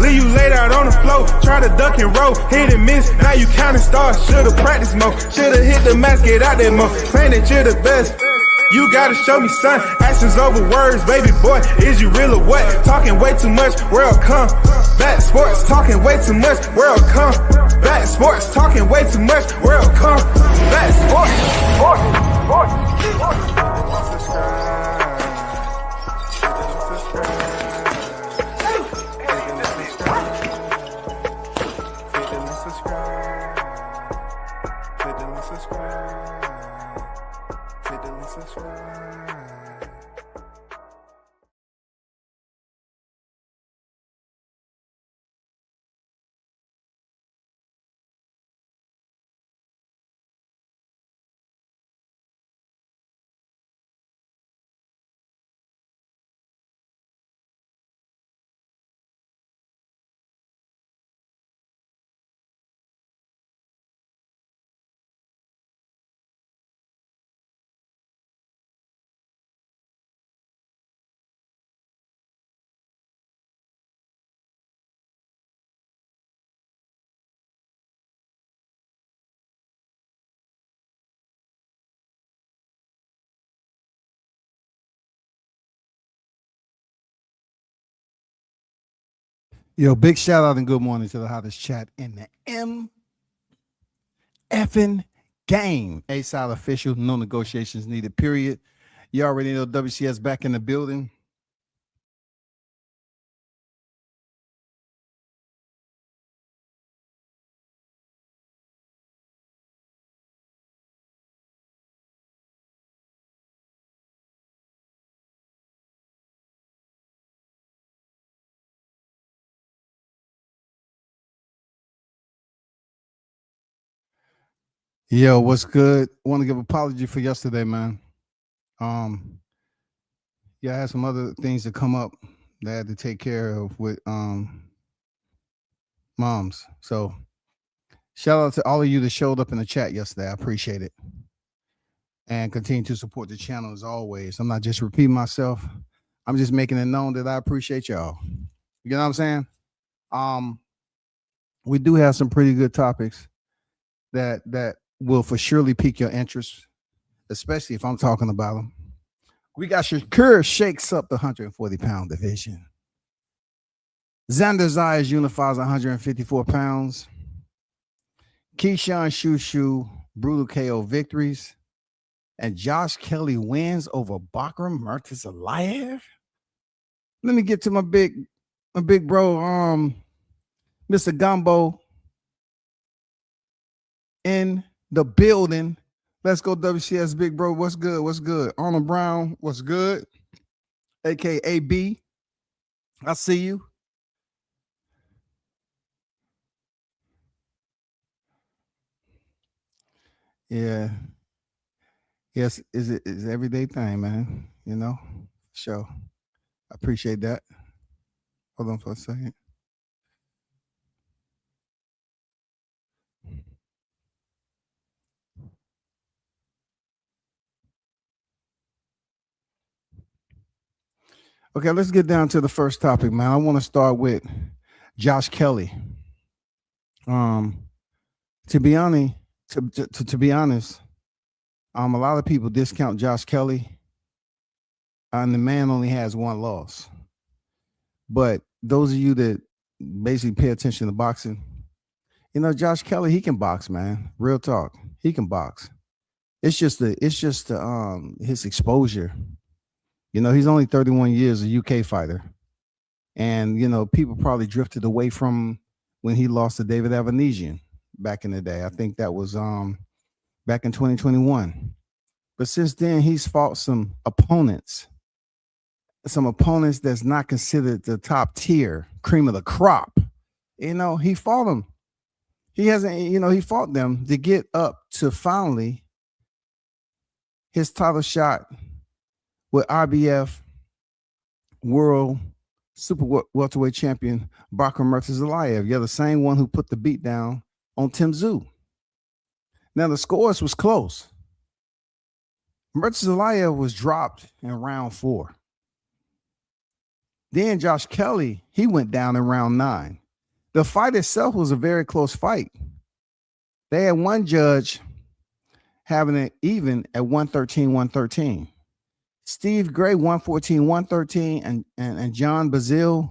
Leave you laid out on the floor. Try to duck and roll. Hit and miss. Now you counting stars. Should've practiced more. Should've hit the mask. Get out there more. Saying that you're the best. You gotta show me, son. Actions over words, baby boy. Is you real or what? Talking way too much. World come back sports. Talking way too much. World come back sports. Talking way too much. World come back sports. Yo, big shout out and good morning to the hottest chat in the M effing game. A-Side official, no negotiations needed, period. You already know WCS back in the building. Yo, what's good? I want to give apology for yesterday, man. Yeah, I had some other things to come up that I had to take care of with moms. So shout out to all of you that showed up in the chat yesterday. I appreciate it. And continue to support the channel as always. I'm not just repeating myself. I'm just making it known that I appreciate y'all. You know what I'm saying? We do have some pretty good topics that will for surely pique your interest, especially if I'm talking about them. We got Shakur shakes up the 140-pound division. Zayas unifies 154 pounds. Keyshawn Shu Shu brutal KO victories. And Josh Kelly wins over Bakram Murtazalayev. Let me get to my big bro, Mr. Gumbo in the building. Let's go, WCS big bro. What's good? What's good? Arnold Brown, what's good? AKA B. I see you. Yeah. Yes, is everyday thing, man. You know? Sure. I appreciate that. Hold on for a second. Okay, let's get down to the first topic, man. I want to start with Josh Kelly. To be honest, a lot of people discount Josh Kelly, and the man only has one loss. But those of you that basically pay attention to boxing, you know, Josh Kelly, he can box, man. Real talk, he can box. It's just his exposure. You know, he's only 31 years a UK fighter. And, you know, people probably drifted away from when he lost to David Avanesian back in the day. I think that was back in 2021. But since then, he's fought some opponents that's not considered the top tier, cream of the crop. You know, he fought them. He fought them to get up to finally his title shot with IBF World Super Welterweight Champion Bakram Murtazalayev. You're the same one who put the beat down on Tim Tszyu. Now the scores was close. Murtazalayev was dropped in round 4. Then Josh Kelly, he went down in round 9. The fight itself was a very close fight. They had one judge having it even at 113. Steve Gray 114, and John Bazile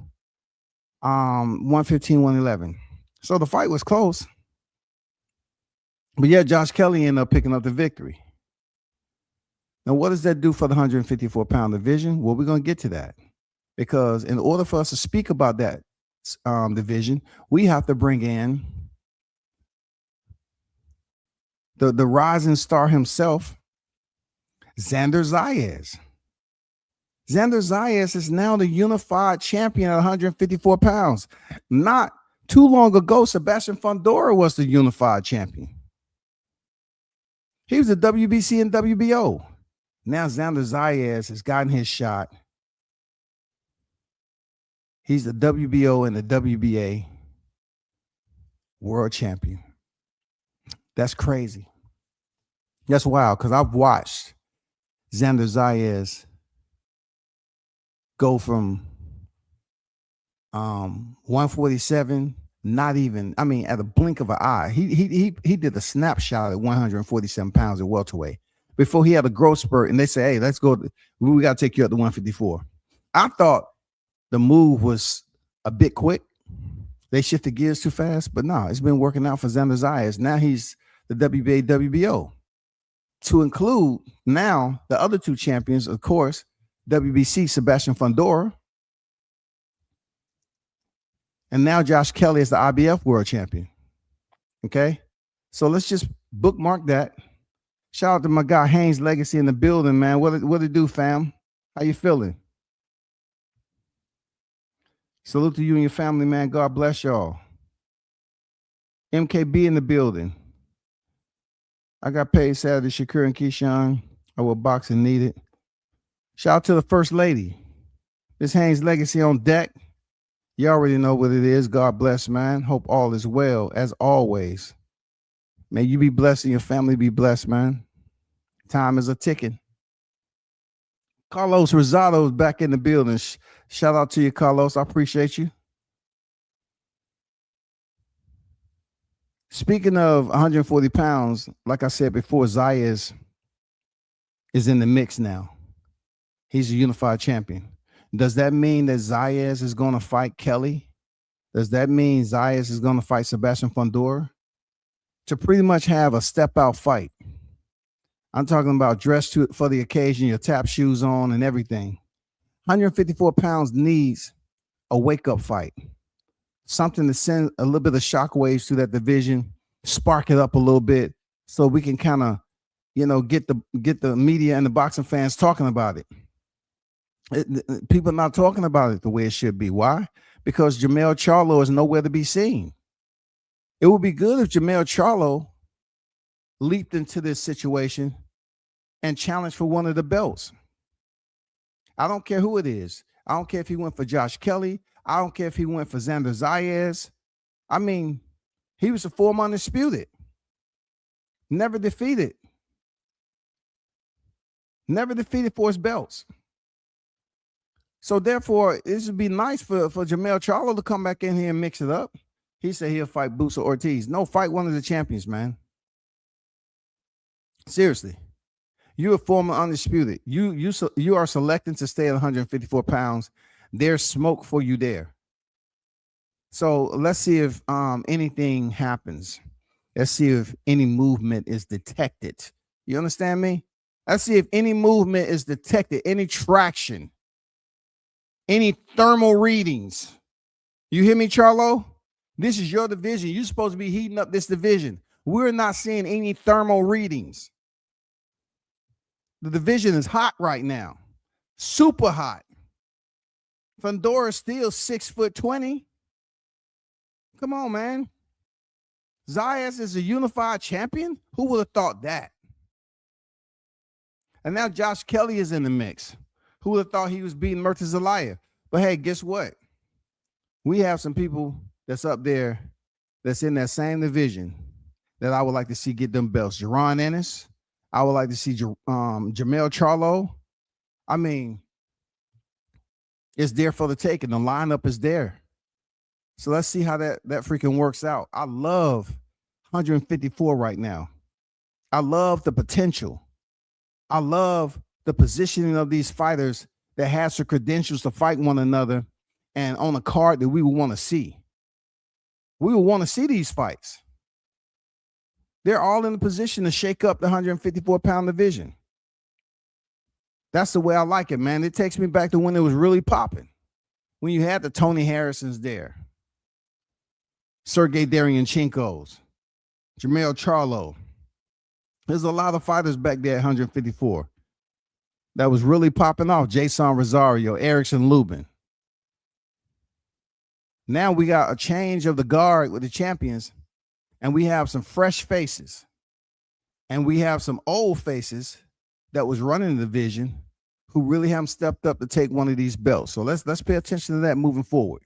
111. So the fight was close. But yeah, Josh Kelly ended up picking up the victory. Now, what does that do for the 154-pound division? Well, we're going to get to that. Because in order for us to speak about that division, we have to bring in the rising star himself, Xander Zayas. Xander Zayas is now the unified champion at 154 pounds. Not too long ago, Sebastian Fundora was the unified champion. He was the WBC and WBO. Now Xander Zayas has gotten his shot. He's the WBO and the WBA world champion. That's crazy. That's wild, because I've watched Xander Zayas go from 147, not even, I mean, at a blink of an eye. He did a snapshot at 147 pounds at welterweight before he had a growth spurt, and they say, hey, let's go. We got to take you up to 154. I thought the move was a bit quick. They shifted gears too fast, but no, it's been working out for Xander Zayas. Now he's the WBA, WBO. To include now the other two champions, of course, WBC Sebastian Fundora, and now Josh Kelly is the IBF world champion. Okay, so let's just bookmark that. Shout out to my guy Haynes Legacy in the building, man. What it do, fam? How you feeling? Salute to you and your family, man. God bless y'all. MKB in the building. I got paid Saturday. Shakur and Keyshawn. I will box and need it. Shout out to the First Lady. Miss Haynes Legacy on deck. You already know what it is. God bless, man. Hope all is well, as always. May you be blessed and your family be blessed, man. Time is a ticking. Carlos Rosado is back in the building. Shout out to you, Carlos. I appreciate you. Speaking of 140 pounds, like I said before, Zayas is in the mix now. He's a unified champion. Does that mean that Zayas is going to fight Kelly? Does that mean Zayas is going to fight Sebastian Fundora? To pretty much have a step-out fight. I'm talking about dressed for the occasion, your tap shoes on and everything. 154 pounds needs a wake-up fight. Something to send a little bit of shockwaves to that division, spark it up a little bit so we can kind of, get the media and the boxing fans talking about it. People are not talking about it the way it should be. Why? Because Jermell Charlo is nowhere to be seen. It would be good if Jermell Charlo leaped into this situation and challenged for one of the belts. I don't care who it is. I don't care if he went for Josh Kelly. I don't care if he went for Xander Zayas. I mean, he was a former undisputed. Never defeated. Never defeated for his belts. So therefore, this would be nice for Jermell Charlo to come back in here and mix it up. He said he'll fight Boots or Ortiz. No, fight one of the champions, man. Seriously. You're a former undisputed. You are selecting to stay at 154 pounds. There's smoke for you there. So let's see if anything happens. Let's see if any movement is detected. You understand me? Let's see if any movement is detected, any traction, any thermal readings. You hear me, Charlo? This is your division. You're supposed to be heating up this division. We're not seeing any thermal readings. The division is hot right now. Super hot. Fundora is still 6'20". Come on, man. Zayas is a unified champion? Who would have thought that? And now Josh Kelly is in the mix. Who would have thought he was beating Murtazalaya? But hey, guess what? We have some people that's up there that's in that same division that I would like to see get them belts. Jaron Ennis. I would like to see Jermell Charlo. I mean, It's there for the taking. The lineup is there. So let's see how that freaking works out. I love 154 right now. I love the potential. I love the positioning of these fighters that has the credentials to fight one another and on a card that we would want to see. We would want to see these fights. They're all in a position to shake up the 154-pound division. That's the way I like it, man. It takes me back to when it was really popping. When you had the Tony Harrisons there, Sergey Derevyanchenko's, Jermell Charlo. There's a lot of fighters back there at 154 that was really popping off. Jason Rosario, Erickson Lubin. Now we got a change of the guard with the champions, and we have some fresh faces, and we have some old faces that was running the division who really haven't stepped up to take one of these belts. So let's pay attention to that moving forward.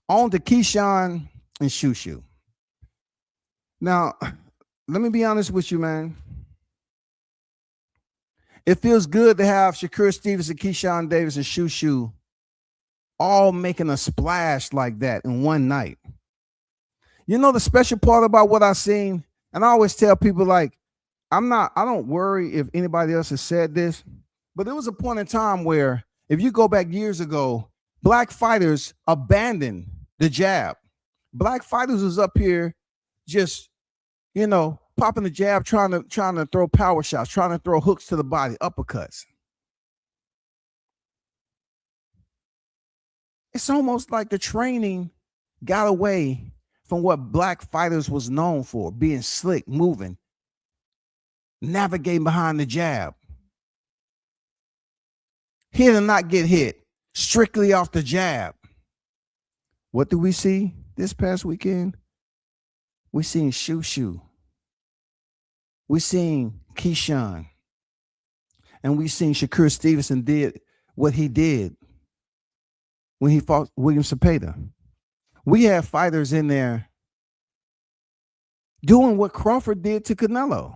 On to Keyshawn and Shu Shu. Now, let me be honest with you, man. It feels good to have Shakur Stevenson, Keyshawn Davis, and Shu Shu all making a splash like that in one night. You know the special part about what I've seen, and I always tell people, like, I don't worry if anybody else has said this, but there was a point in time where, if you go back years ago, black fighters abandoned the jab. Black fighters was up here just, popping the jab, trying to throw power shots, trying to throw hooks to the body, uppercuts. It's almost like the training got away from what black fighters was known for, being slick, moving, navigating behind the jab. Hit or not get hit, strictly off the jab. What do we see this past weekend? We seen Shu Shu. We seen Keyshawn. And we seen Shakur Stevenson did what he did when he fought William Cepeda. We have fighters in there doing what Crawford did to Canelo.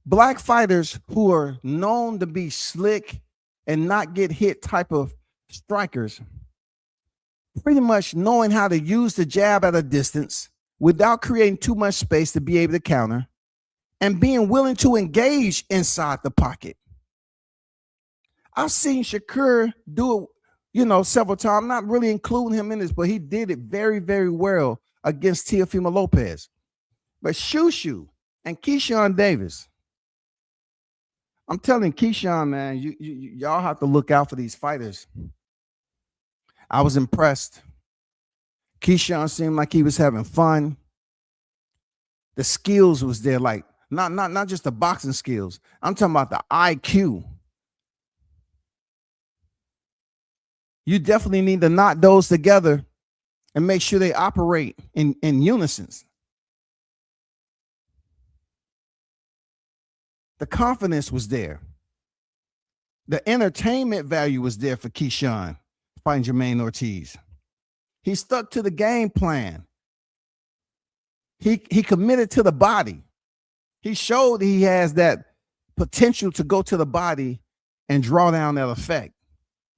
Black fighters who are known to be slick and not get hit type of strikers, pretty much knowing how to use the jab at a distance without creating too much space to be able to counter, and being willing to engage inside the pocket. I've seen Shakur do it, several times, not really including him in this, but he did it very, very well against Teofimo Lopez. But Shu Shu and Keyshawn Davis, I'm telling Keyshawn, man, y'all have to look out for these fighters. I was impressed. Keyshawn seemed like he was having fun. The skills was there, like not just the boxing skills. I'm talking about the IQ. You definitely need to knot those together and make sure they operate in unison. The confidence was there. The entertainment value was there for Keyshawn fighting Jermaine Ortiz. He stuck to the game plan. He committed to the body. He showed he has that potential to go to the body and draw down that effect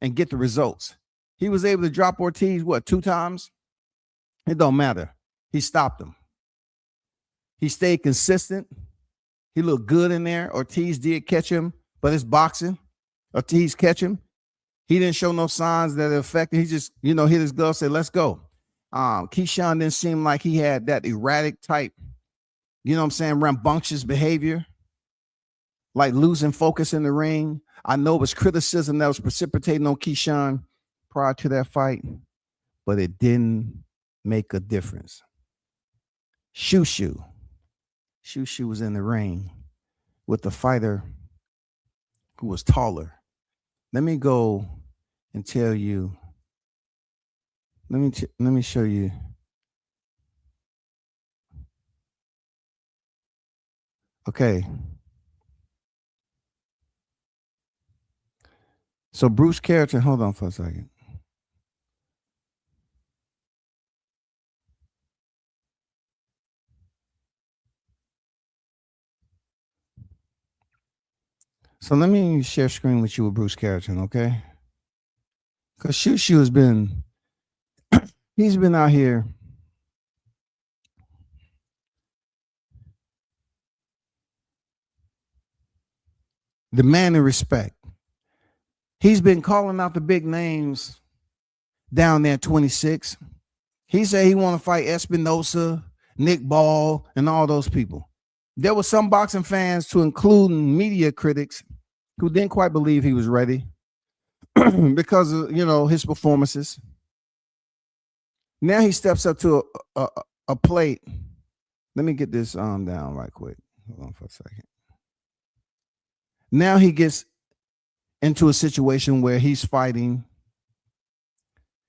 and get the results. He was able to drop Ortiz, 2 times? It don't matter. He stopped him. He stayed consistent. He looked good in there. Ortiz did catch him, but it's boxing. Ortiz catch him. He didn't show no signs that it affected. He just, hit his glove, said, let's go. Keyshawn didn't seem like he had that erratic type, rambunctious behavior, like losing focus in the ring. I know it was criticism that was precipitating on Keyshawn prior to that fight, but it didn't make a difference. Shu Shu was in the ring with the fighter who was taller. Let me go and tell you. Let me show you. Okay. So Bruce Carrington, hold on for a second. So let me share screen with you with Bruce Carrington, okay? Because Shu Shu has been, he's been out here demanding respect. He's been calling out the big names down there at 26. He said he want to fight Espinosa, Nick Ball, and all those people. There were some boxing fans, to include media critics, who didn't quite believe he was ready because of, his performances. Now he steps up to a plate. Let me get this down right quick. Hold on for a second. Now he gets into a situation where he's fighting.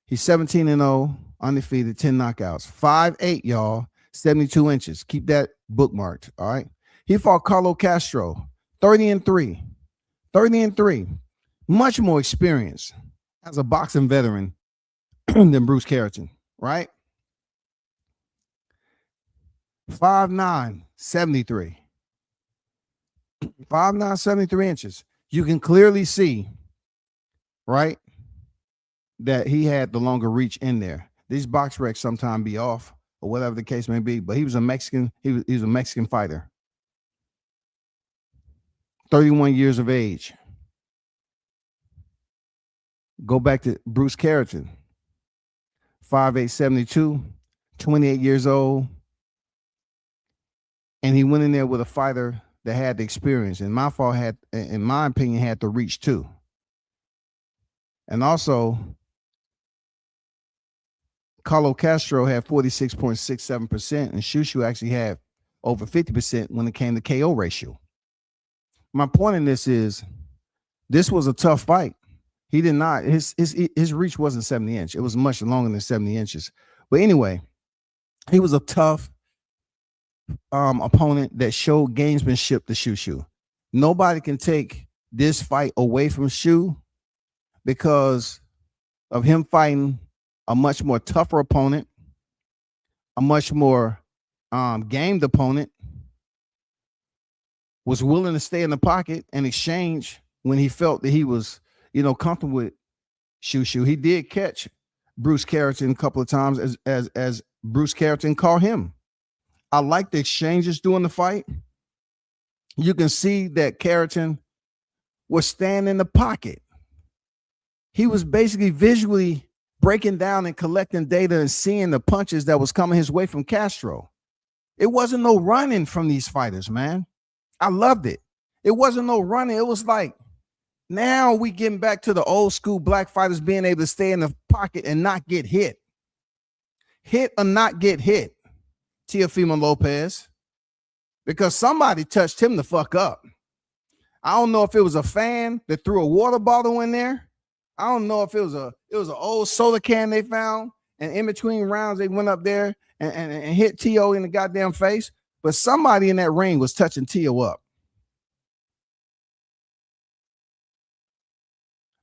He's 17-0, undefeated, 10 knockouts, 5'8", y'all, 72 inches. Keep that bookmarked, all right? He fought Carlo Castro, 30-3, 30-3. Much more experience as a boxing veteran than Bruce Carrington, right? 5'9", 73. 5'9", 73 inches. You can clearly see, right, that he had the longer reach in there. These box recs sometimes be off or whatever the case may be, but he was a Mexican. He was a Mexican fighter. 31 years of age. Go back to Bruce Carrington. 5'8", 72, 28 years old. And he went in there with a fighter that had the experience. And my fault had, in my opinion, had the reach too. And also, Carlo Castro had 46.67%, and Shu Shu actually had over 50% when it came to KO ratio. My point in this is, this was a tough fight. He did not, his reach wasn't 70 inch. It was much longer than 70 inches. But anyway, he was a tough opponent that showed gamesmanship to Shu Shu. Nobody can take this fight away from Shu because of him fighting a much more tougher opponent, a much more gamed opponent, was willing to stay in the pocket and exchange when he felt that he was, comfortable with Shu Shu. He did catch Bruce Carrington a couple of times as Bruce Carrington called him. I like the exchanges during the fight. You can see that Carrington was standing in the pocket. He was basically visually breaking down and collecting data and seeing the punches that was coming his way from Castro. It wasn't no running from these fighters, man. I loved it. It wasn't no running. It was like, now we getting back to the old school black fighters being able to stay in the pocket and not get hit. Hit or not get hit, Teofimo Lopez, because somebody touched him the fuck up. I don't know if it was a fan that threw a water bottle in there. I don't know if it was an old soda can they found, and in between rounds they went up there and hit Tio in the goddamn face. But somebody in that ring was touching Tio up.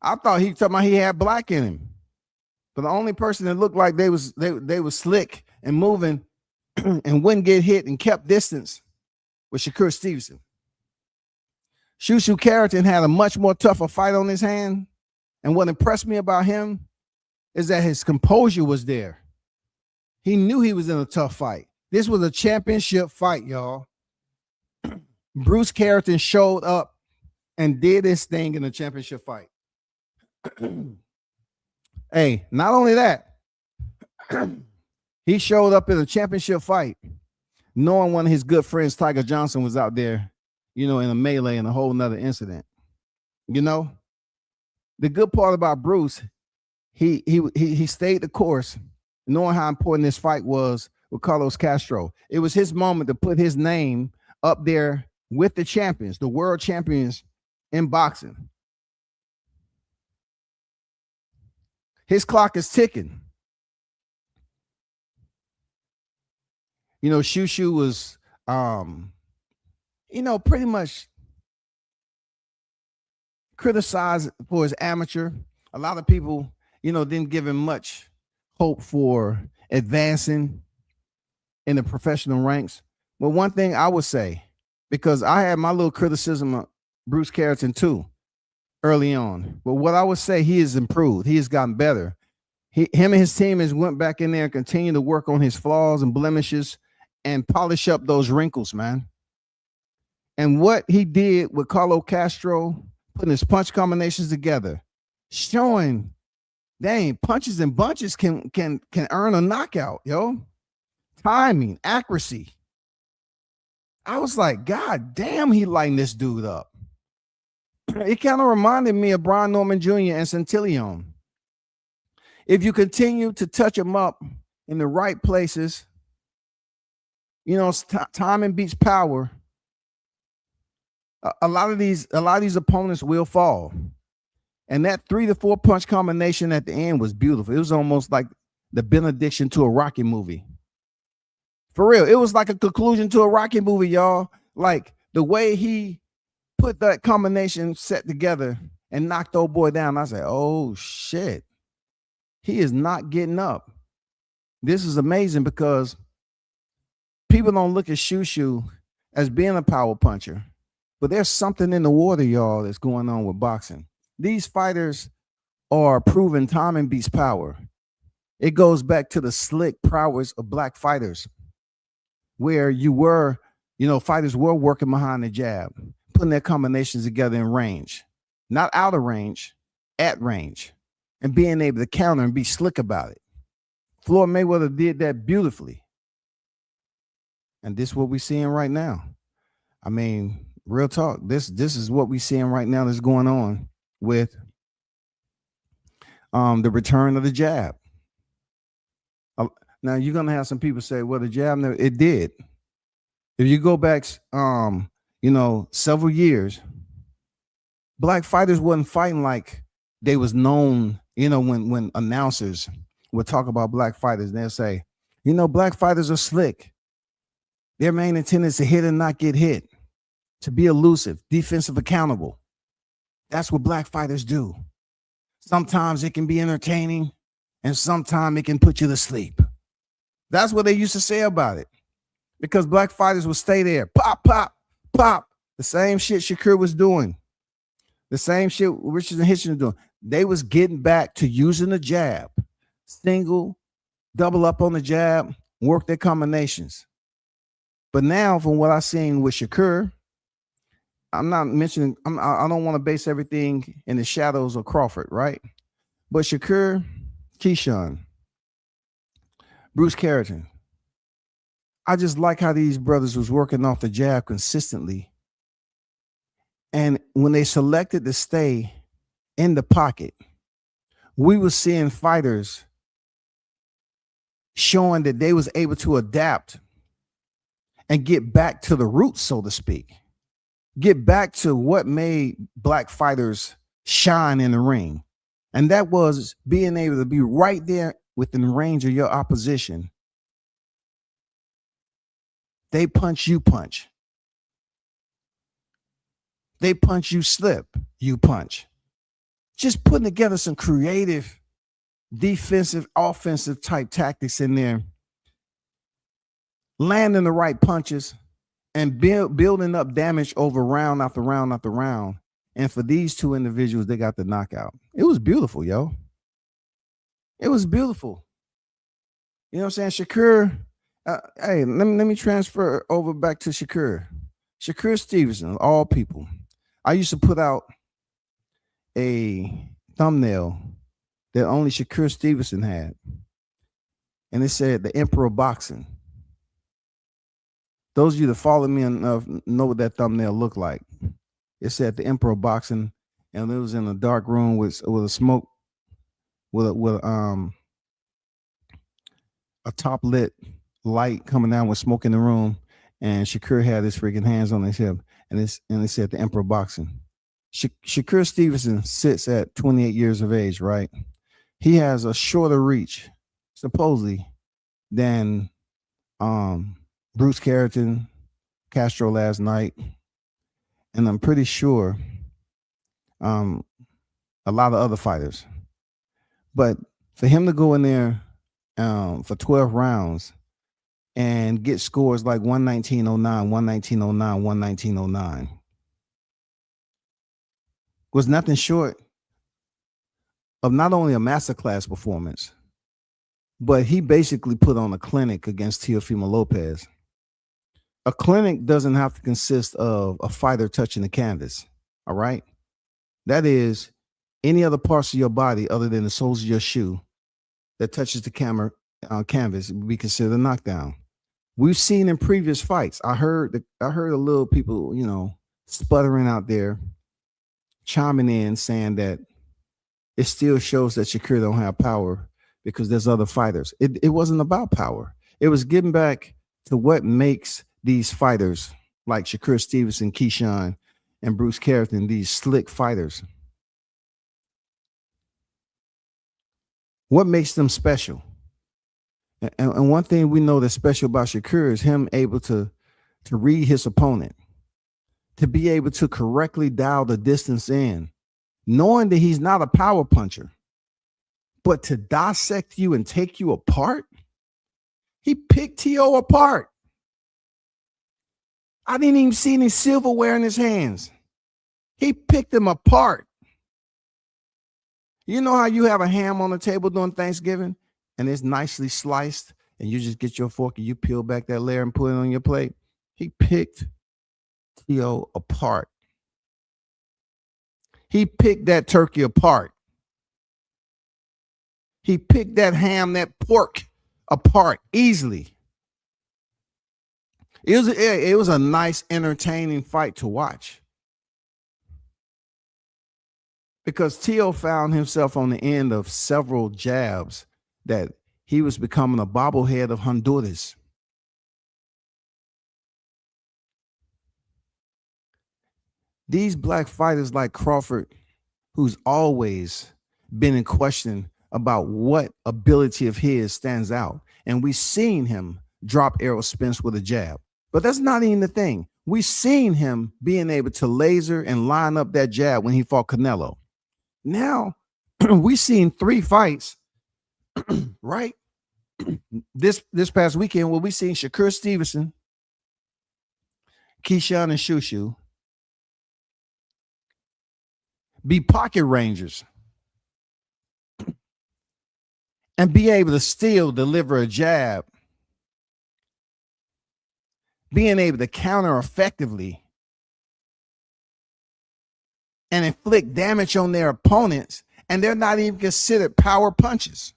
I thought he talking about he had black in him, but the only person that looked like they was slick and moving and wouldn't get hit and kept distance was Shakur Stevenson. Shu Shu Carrington had a much more tougher fight on his hand. And what impressed me about him is that his composure was there. He knew he was in a tough fight. This was a championship fight, y'all. Bruce Carrington showed up and did his thing in a championship fight. Hey, not only that, he showed up in a championship fight knowing one of his good friends, Tiger Johnson, was out there, in a melee and a whole nother incident. The good part about Bruce, he stayed the course, knowing how important this fight was with Carlos Castro. It was his moment to put his name up there with the champions, the world champions in boxing. His clock is ticking. Shu Shu was, pretty much criticized for his amateur. A lot of people, didn't give him much hope for advancing in the professional ranks. But one thing I would say, because I had my little criticism Bruce Carrington too, early on. But what I would say, he has improved. He has gotten better. Him and his team has went back in there and continued to work on his flaws and blemishes and polish up those wrinkles, man. And what he did with Carlo Castro, putting his punch combinations together, showing, dang, punches and bunches can earn a knockout, yo. Timing, accuracy. I was like, God damn, he lighting this dude up. It kind of reminded me of Brian Norman Jr. and Centillion. If you continue to touch him up in the right places, you know, timing beats power. A lot of these opponents will fall. And that 3 to 4 punch combination at the end was beautiful. It was almost like the benediction to a Rocky movie. For real, it was like a conclusion to a Rocky movie, y'all. Like the way he put that combination set together and knocked old boy down. I said, oh shit, he is not getting up. This is amazing because people don't look at Shu Shu as being a power puncher, but there's something in the water, y'all, that's going on with boxing. These fighters are proven timing beats power. It goes back to the slick prowess of black fighters, where fighters were working behind the jab, putting their combinations together in range, not out of range, at range, and being able to counter and be slick about it. Floyd Mayweather did that beautifully. And this is what we're seeing right now. I mean, real talk, this is what we're seeing right now that's going on with the return of the jab. Now, you're going to have some people say, well, the jab, it did. If you go back, several years, black fighters wasn't fighting like they was known, when announcers would talk about black fighters, they'll say, black fighters are slick. Their main intent is to hit and not get hit, to be elusive, defensive, accountable. That's what black fighters do. Sometimes it can be entertaining, and sometimes it can put you to sleep. That's what they used to say about it, because black fighters would stay there, pop, pop, pop. The same shit Shakur was doing, the same shit Richardson and Hitchens was doing. They was getting back to using the jab, single, double up on the jab, work their combinations. But now, from what I've seen with Shakur, I'm not mentioning, I don't want to base everything in the shadows of Crawford, right? But Shakur, Keyshawn, Bruce Carrington, I just like how these brothers was working off the jab consistently. And when they selected to stay in the pocket, we were seeing fighters showing that they was able to adapt and get back to the roots, so to speak. Get back to what made black fighters shine in the ring. And that was being able to be right there within range of your opposition. They punch, you punch. They punch, you slip, you punch. Just putting together some creative defensive, offensive type tactics in there. Landing the right punches and building up damage over round after round after round. And for these two individuals, they got the knockout. It was beautiful, yo. It was beautiful. You know what I'm saying? Shakur, hey, let me transfer over back to Shakur. Shakur Stevenson, of all people. I used to put out a thumbnail that only Shakur Stevenson had. And it said, "The Emperor of Boxing." Those of you that follow me enough know what that thumbnail looked like. It said "The Emperor of Boxing," and it was in a dark room with a smoke, with a top lit light coming down with smoke in the room, and Shakur had his freaking hands on his hip, and it said "The Emperor of Boxing." Shakur Stevenson sits at 28 years of age, right? He has a shorter reach, supposedly, than Bruce Carrington, Castro last night, and I'm pretty sure a lot of other fighters. But for him to go in there for 12 rounds and get scores like 119.09, 119.09, 119.09, was nothing short of not only a masterclass performance, but he basically put on a clinic against Teofimo Lopez. A clinic doesn't have to consist of a fighter touching the canvas. All right. That is any other parts of your body other than the soles of your shoe that touches the canvas would be considered a knockdown. We've seen in previous fights. I heard a little people, sputtering out there, chiming in, saying that it still shows that Shakur don't have power because there's other fighters. It wasn't about power. It was getting back to what makes these fighters like Shakur Stevenson, Keyshawn, and Bruce Carrington, these slick fighters. What makes them special? And one thing we know that's special about Shakur is him able to read his opponent, to be able to correctly dial the distance in, knowing that he's not a power puncher, but to dissect you and take you apart. He picked T.O. apart. I didn't even see any silverware in his hands. He picked him apart. You know how you have a ham on the table during Thanksgiving and it's nicely sliced and you just get your fork and you peel back that layer and put it on your plate? He picked T.O. apart. He picked that turkey apart. He picked that ham, that pork apart easily. It was a nice, entertaining fight to watch. Because T.O. found himself on the end of several jabs that he was becoming a bobblehead of Honduras. These black fighters like Crawford, who's always been in question about what ability of his stands out. And we've seen him drop Errol Spence with a jab. But that's not even the thing. We've seen him being able to laser and line up that jab when he fought Canelo. Now, we've seen 3 fights, right? This past weekend where we've seen Shakur Stevenson, Keyshawn, and Shu Shu be pocket rangers and be able to still deliver a jab, being able to counter effectively and inflict damage on their opponents, and they're not even considered power punches.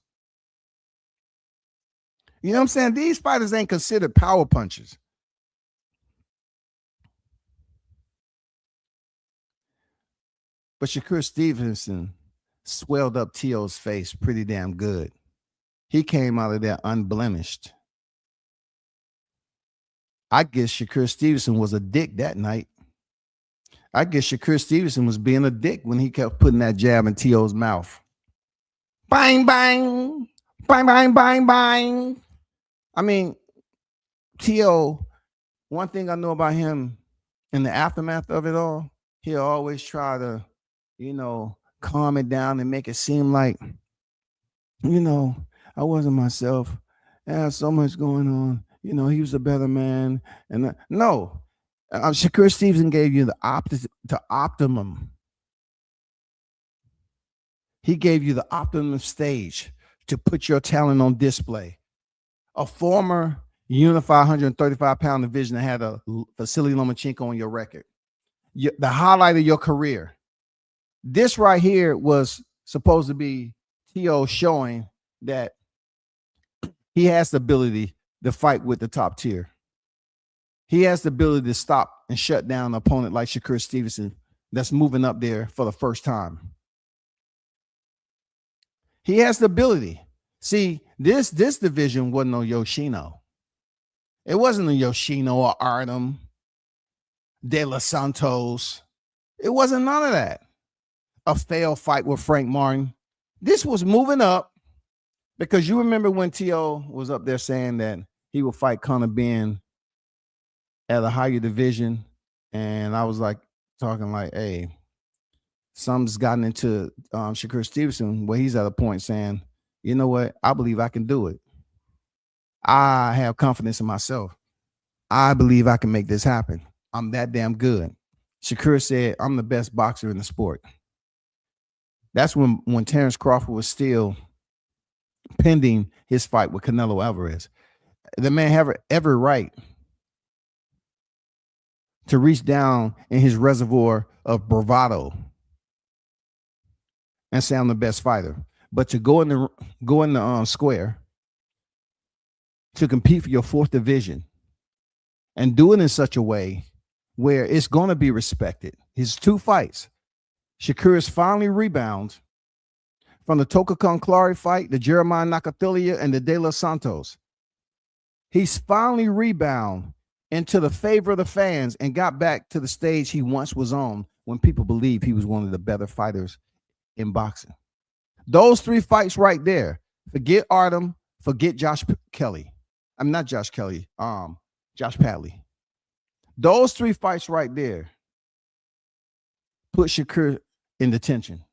You know what I'm saying? These fighters ain't considered power punches. But Shakur Stevenson swelled up T.O.'s face pretty damn good. He came out of there unblemished. I guess Shakur Stevenson was a dick that night. I guess Shakur Stevenson was being a dick when he kept putting that jab in T.O.'s mouth. Bang, bang, bang, bang, bang, bang. I mean, T.O., one thing I know about him in the aftermath of it all, he'll always try to, calm it down and make it seem like, I wasn't myself. I had so much going on. He was a better man. And no, Shakur Stevenson gave you the optimum. He gave you the optimum stage to put your talent on display. A former Unified 135-pound division that had a Vasily Lomachenko on your record. The highlight of your career. This right here was supposed to be T.O. showing that he has the ability to fight with the top tier. He has the ability to stop and shut down an opponent like Shakur Stevenson that's moving up there for the first time. He has the ability. See, this division wasn't no Yoshino. It wasn't a Yoshino or Artem, De Los Santos. It wasn't none of that. A failed fight with Frank Martin. This was moving up because you remember when T.O. was up there saying that he would fight Conor Benn at a higher division. And I was like, talking like, hey, something's gotten into Shakur Stevenson where he's at a point saying, you know what? I believe I can do it. I have confidence in myself. I believe I can make this happen. I'm that damn good. Shakur said, I'm the best boxer in the sport. That's when Terrence Crawford was still pending his fight with Canelo Alvarez. The man have every right to reach down in his reservoir of bravado and say I'm the best fighter, but to go in the square to compete for your fourth division and do it in such a way where it's going to be respected. His 2 fights, Shakur is finally rebound from the Tokakon Clary fight, the Jeremiah Nakathilia, and the De Los Santos. He's finally rebound into the favor of the fans and got back to the stage he once was on when people believed he was one of the better fighters in boxing. Those 3 fights right there, forget Artem, forget Josh Kelly. I'm not Josh Kelly, Josh Padley. Those 3 fights right there put Shakur in detention.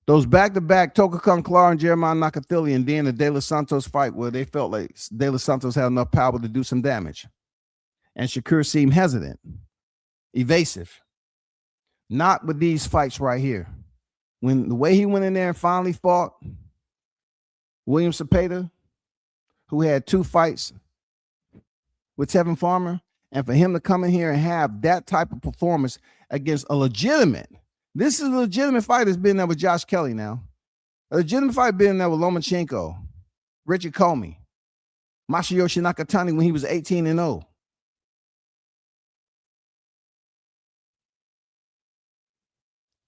Those back-to-back Tokakon Clark and Jeremiah Nakathilia, and then the De Los Santos fight where they felt like De Los Santos had enough power to do some damage. And Shakur seemed hesitant, evasive. Not with these fights right here. When the way he went in there and finally fought William Cepeda, who had 2 fights with Tevin Farmer, and for him to come in here and have that type of performance against a legitimate, this is a legitimate fight that's been there with Josh Kelly now. A legitimate fight been there with Lomachenko, Richard Comey, Masayoshi Nakatani when he was 18-0.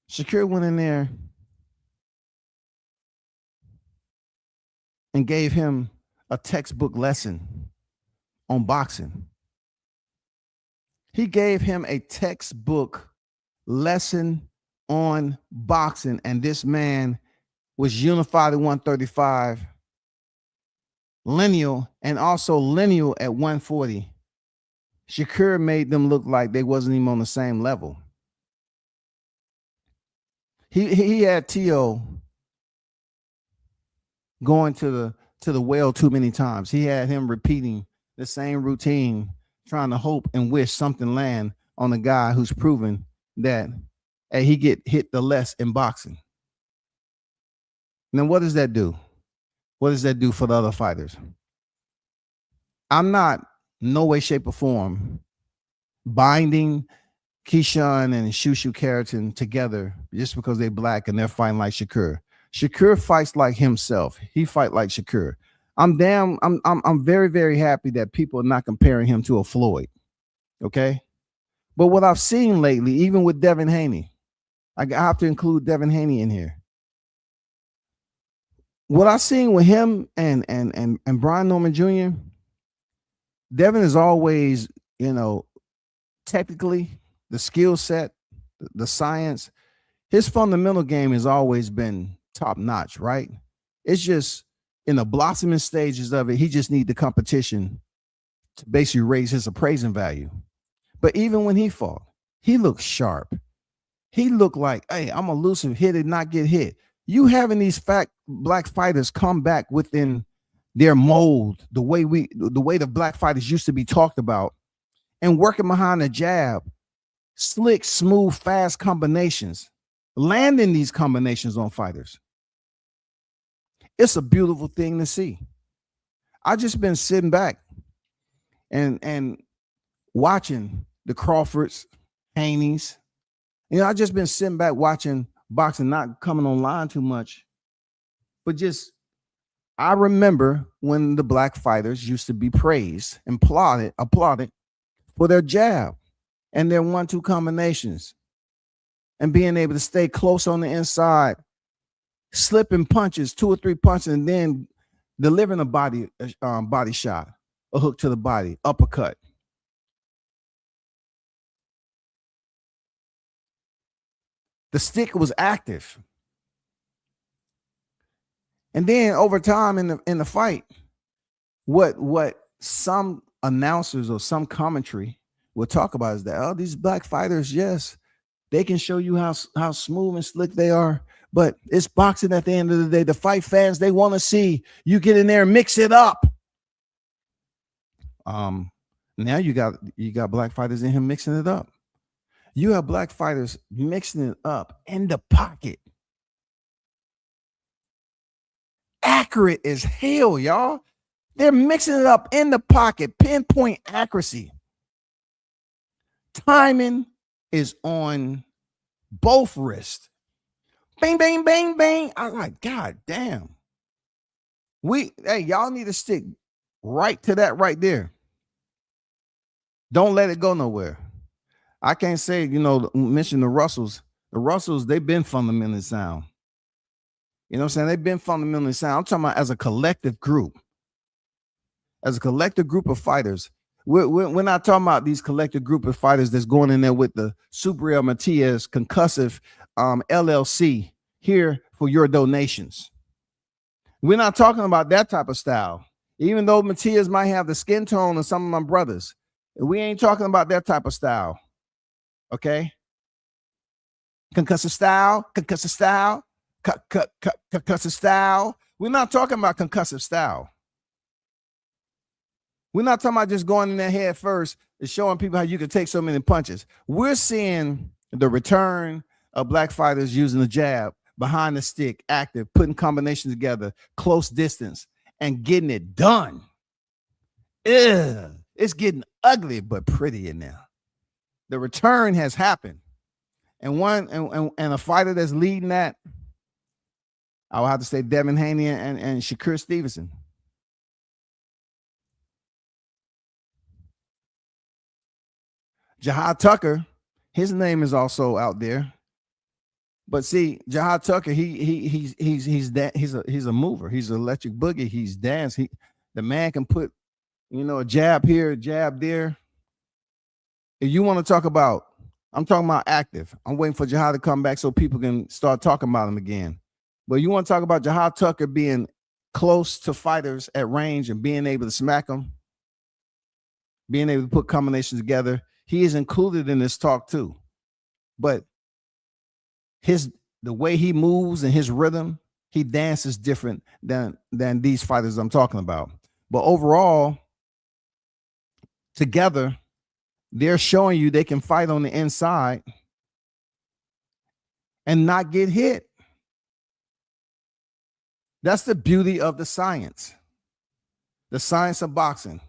Shakur went in there and gave him a textbook lesson on boxing. He gave him a textbook lesson on boxing, and this man was unified at 135, lineal, and also lineal at 140. Shakur made them look like they wasn't even on the same level. He had T.O. going to the well too many times. He had him repeating the same routine, trying to hope and wish something land on a guy who's proven that he get hit the less in boxing. Now, what does that do? What does that do for the other fighters? I'm not, no way, shape, or form, binding Keyshawn and Shu Shu Keratin together just because they're black and they're fighting like Shakur. Shakur fights like himself. He fight like Shakur. I'm very, very happy that people are not comparing him to a Floyd. Okay. But what I've seen lately, even with Devin Haney, I have to include Devin Haney in here. What I've seen with him and Brian Norman Jr., Devin is always, technically, the skill set, the science, his fundamental game has always been top notch, right? It's just in the blossoming stages of it, he just needs the competition to basically raise his appraising value. But even when he fought, he looked sharp. He looked like, hey, I'm elusive, hit it, not get hit. You having these black fighters come back within their mold, the way the black fighters used to be talked about, and working behind the jab, slick, smooth, fast combinations, landing these combinations on fighters. It's a beautiful thing to see. I just been sitting back and watching the Crawfords, Haneys. I just been sitting back watching boxing, not coming online too much, but just I remember when the black fighters used to be praised and applauded for their jab and their 1-2 combinations and being able to stay close on the inside, slipping punches, 2 or 3 punches, and then delivering a body shot, a hook to the body, uppercut. The stick was active. And then over time in the fight, what some announcers or some commentary will talk about is that, these black fighters, yes, they can show you how smooth and slick they are, but it's boxing at the end of the day. The fight fans, they want to see you get in there and mix it up. Now you got black fighters in here mixing it up. You have black fighters mixing it up in the pocket. Accurate as hell, y'all. They're mixing it up in the pocket, pinpoint accuracy. Timing is on both wrists. Bang, bang, bang, bang. I'm like, God damn. Hey, y'all need to stick right to that right there. Don't let it go nowhere. I can't say, mention the Russells. The Russells, they've been fundamentally sound. You know what I'm saying? They've been fundamentally sound. I'm talking about as a collective group. As a collective group of fighters. We're not talking about these collective group of fighters that's going in there with the Super Matias concussive LLC here for your donations. We're not talking about that type of style. Even though Matias might have the skin tone of some of my brothers, we ain't talking about that type of style. Okay? Concussive style, concussive style, concussive style. We're not talking about concussive style. We're not talking about just going in their head first and showing people how you can take so many punches. We're seeing the return of black fighters using the jab, behind the stick, active, putting combinations together, close distance, and getting it done. Ugh, it's getting ugly but pretty in there. The return has happened. And a fighter that's leading that, I will have to say Devin Haney and Shakur Stevenson. Jihad Tucker, his name is also out there. But see, Jihad Tucker, he's a mover. He's an electric boogie. He's dance. The man can put, a jab here, a jab there. If you want to talk about, I'm talking about active. I'm waiting for Jihad to come back so people can start talking about him again. But you want to talk about Jihad Tucker being close to fighters at range and being able to smack them, being able to put combinations together. He is included in this talk too. But the way he moves and his rhythm, he dances different than these fighters I'm talking about. But overall, together, they're showing you they can fight on the inside and not get hit. That's the beauty of the science of boxing.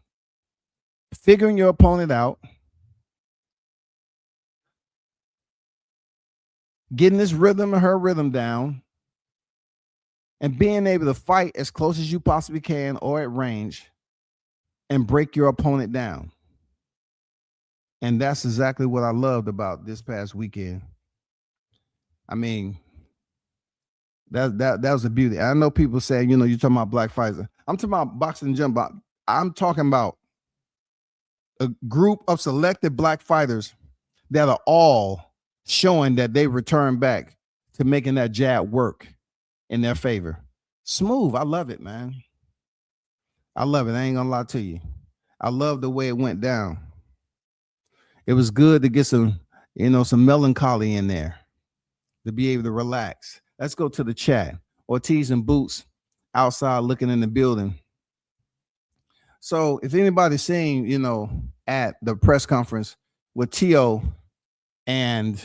Figuring your opponent out, getting his rhythm and her rhythm down, and being able to fight as close as you possibly can or at range and break your opponent down. And that's exactly what I loved about this past weekend. I mean, that was the beauty. I know people say, you're talking about black fighters. I'm talking about boxing jump. I'm talking about a group of selected black fighters that are all showing that they return back to making that jab work in their favor. Smooth. I love it, man. I love it. I ain't gonna lie to you. I love the way it went down. It was good to get some melancholy in there, to be able to relax. Let's go to the chat. Ortiz and Boots outside looking in the building. So if anybody's seen, at the press conference with Tio and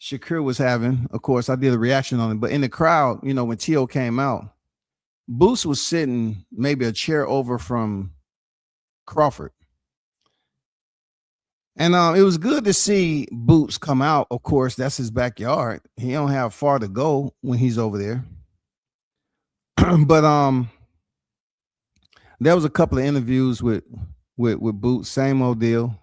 Shakur was having, of course, I did a reaction on it, but in the crowd, when Tio came out, Boots was sitting maybe a chair over from Crawford. And it was good to see Boots come out. Of course, that's his backyard. He don't have far to go when he's over there. But there was a couple of interviews with Boots. Same old deal.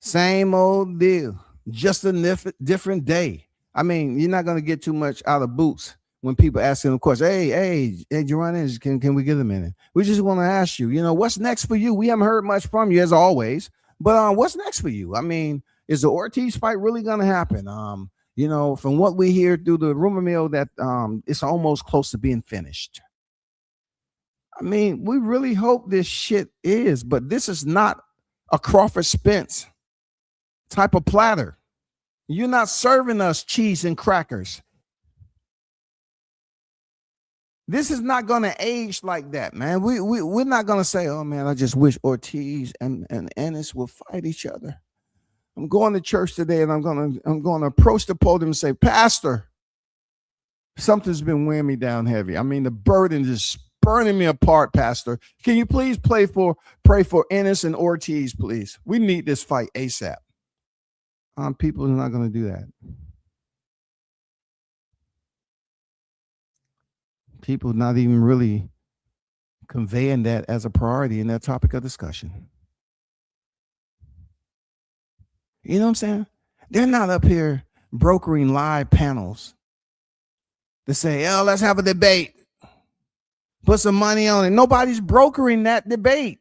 Same old deal. Just a different day. I mean, you're not going to get too much out of Boots when people ask him, of course, hey, Geron, can we get a minute? We just want to ask you, what's next for you? We haven't heard much from you as always. But what's next for you? I mean, is the Ortiz fight really going to happen? From what we hear through the rumor mill that it's almost close to being finished. I mean, we really hope this shit is, but this is not a Crawford Spence type of platter. You're not serving us cheese and crackers. This is not going to age like that, man. We're not going to say, oh, man, I just wish Ortiz and Ennis will fight each other. I'm going to church today, and I'm gonna approach the podium and say, Pastor, something's been weighing me down heavy. I mean, the burden is burning me apart, Pastor. Can you please pray for Ennis and Ortiz, please? We need this fight ASAP. People are not going to do that. People not even really conveying that as a priority in their topic of discussion. You know what I'm saying? They're not up here brokering live panels to say, oh, let's have a debate. Put some money on it. Nobody's brokering that debate.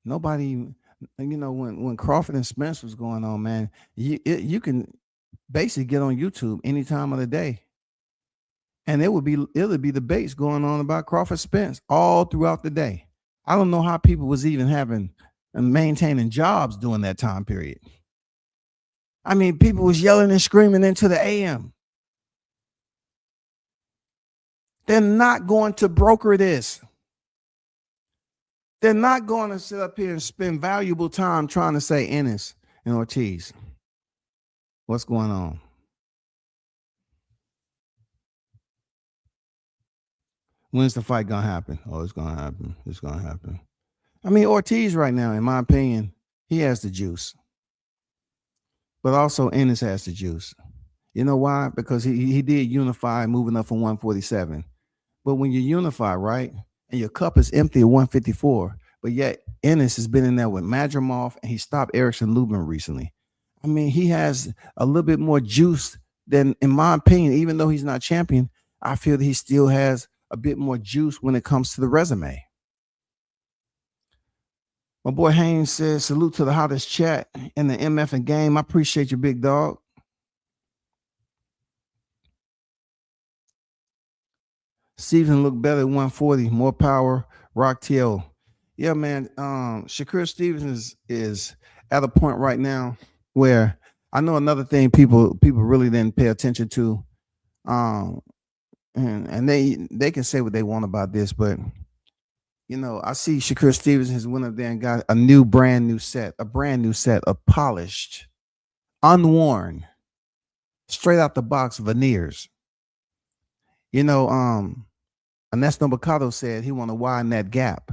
Nobody, you know, when Crawford and Spence was going on, man, you can basically get on YouTube any time of the day. And it would be debates going on about Crawford Spence all throughout the day. I don't know how people was even having and maintaining jobs during that time period. I mean, people was yelling and screaming into the AM. They're not going to broker this. They're not going to sit up here and spend valuable time trying to say Ennis and Ortiz. What's going on? When's the fight going to happen? Oh, it's going to happen. It's going to happen. I mean, Ortiz right now, in my opinion, he has the juice. But also Ennis has the juice. You know why? Because he did unify moving up from 147. But when you unify, right, and your cup is empty at 154, but yet Ennis has been in there with Madrimov and he stopped Erickson Lubin recently. I mean, he has a little bit more juice than, in my opinion, even though he's not champion, I feel that he still has a bit more juice when it comes to the resume. My boy Haynes says, salute to the hottest chat in the MF and game. I appreciate you, big dog. Steven looked better at 140, more power, Rock TL. Yeah, man. Shakur Stevens is at a point right now where I know another thing people really didn't pay attention to. And they can say what they want about this, but you know, I see Shakur Stevens has went up there and got a brand new set of polished, unworn, straight out the box veneers. You know, Ernesto Mercado said he want to widen that gap.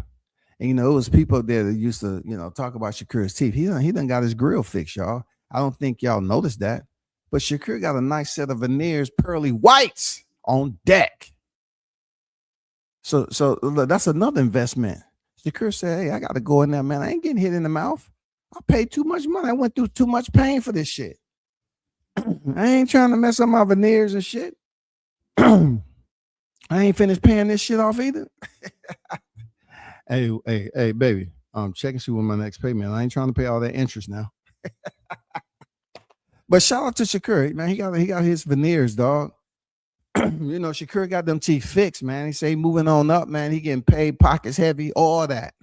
And, you know, it was people up there that used to, you know, talk about Shakur's teeth. He done got his grill fixed, y'all. I don't think y'all noticed that. But Shakur got a nice set of veneers, pearly whites on deck. So that's another investment. Shakur said, hey, I got to go in there, man. I ain't getting hit in the mouth. I paid too much money. I went through too much pain for this shit. I ain't trying to mess up my veneers and shit. I ain't finished paying this shit off either. Hey, baby. Check and see when my next payment. I ain't trying to pay all that interest now. But shout out to Shakur, man. He got his veneers, dog. You know, Shakur got them teeth fixed, man. He say moving on up, man. He getting paid, pockets heavy, all that.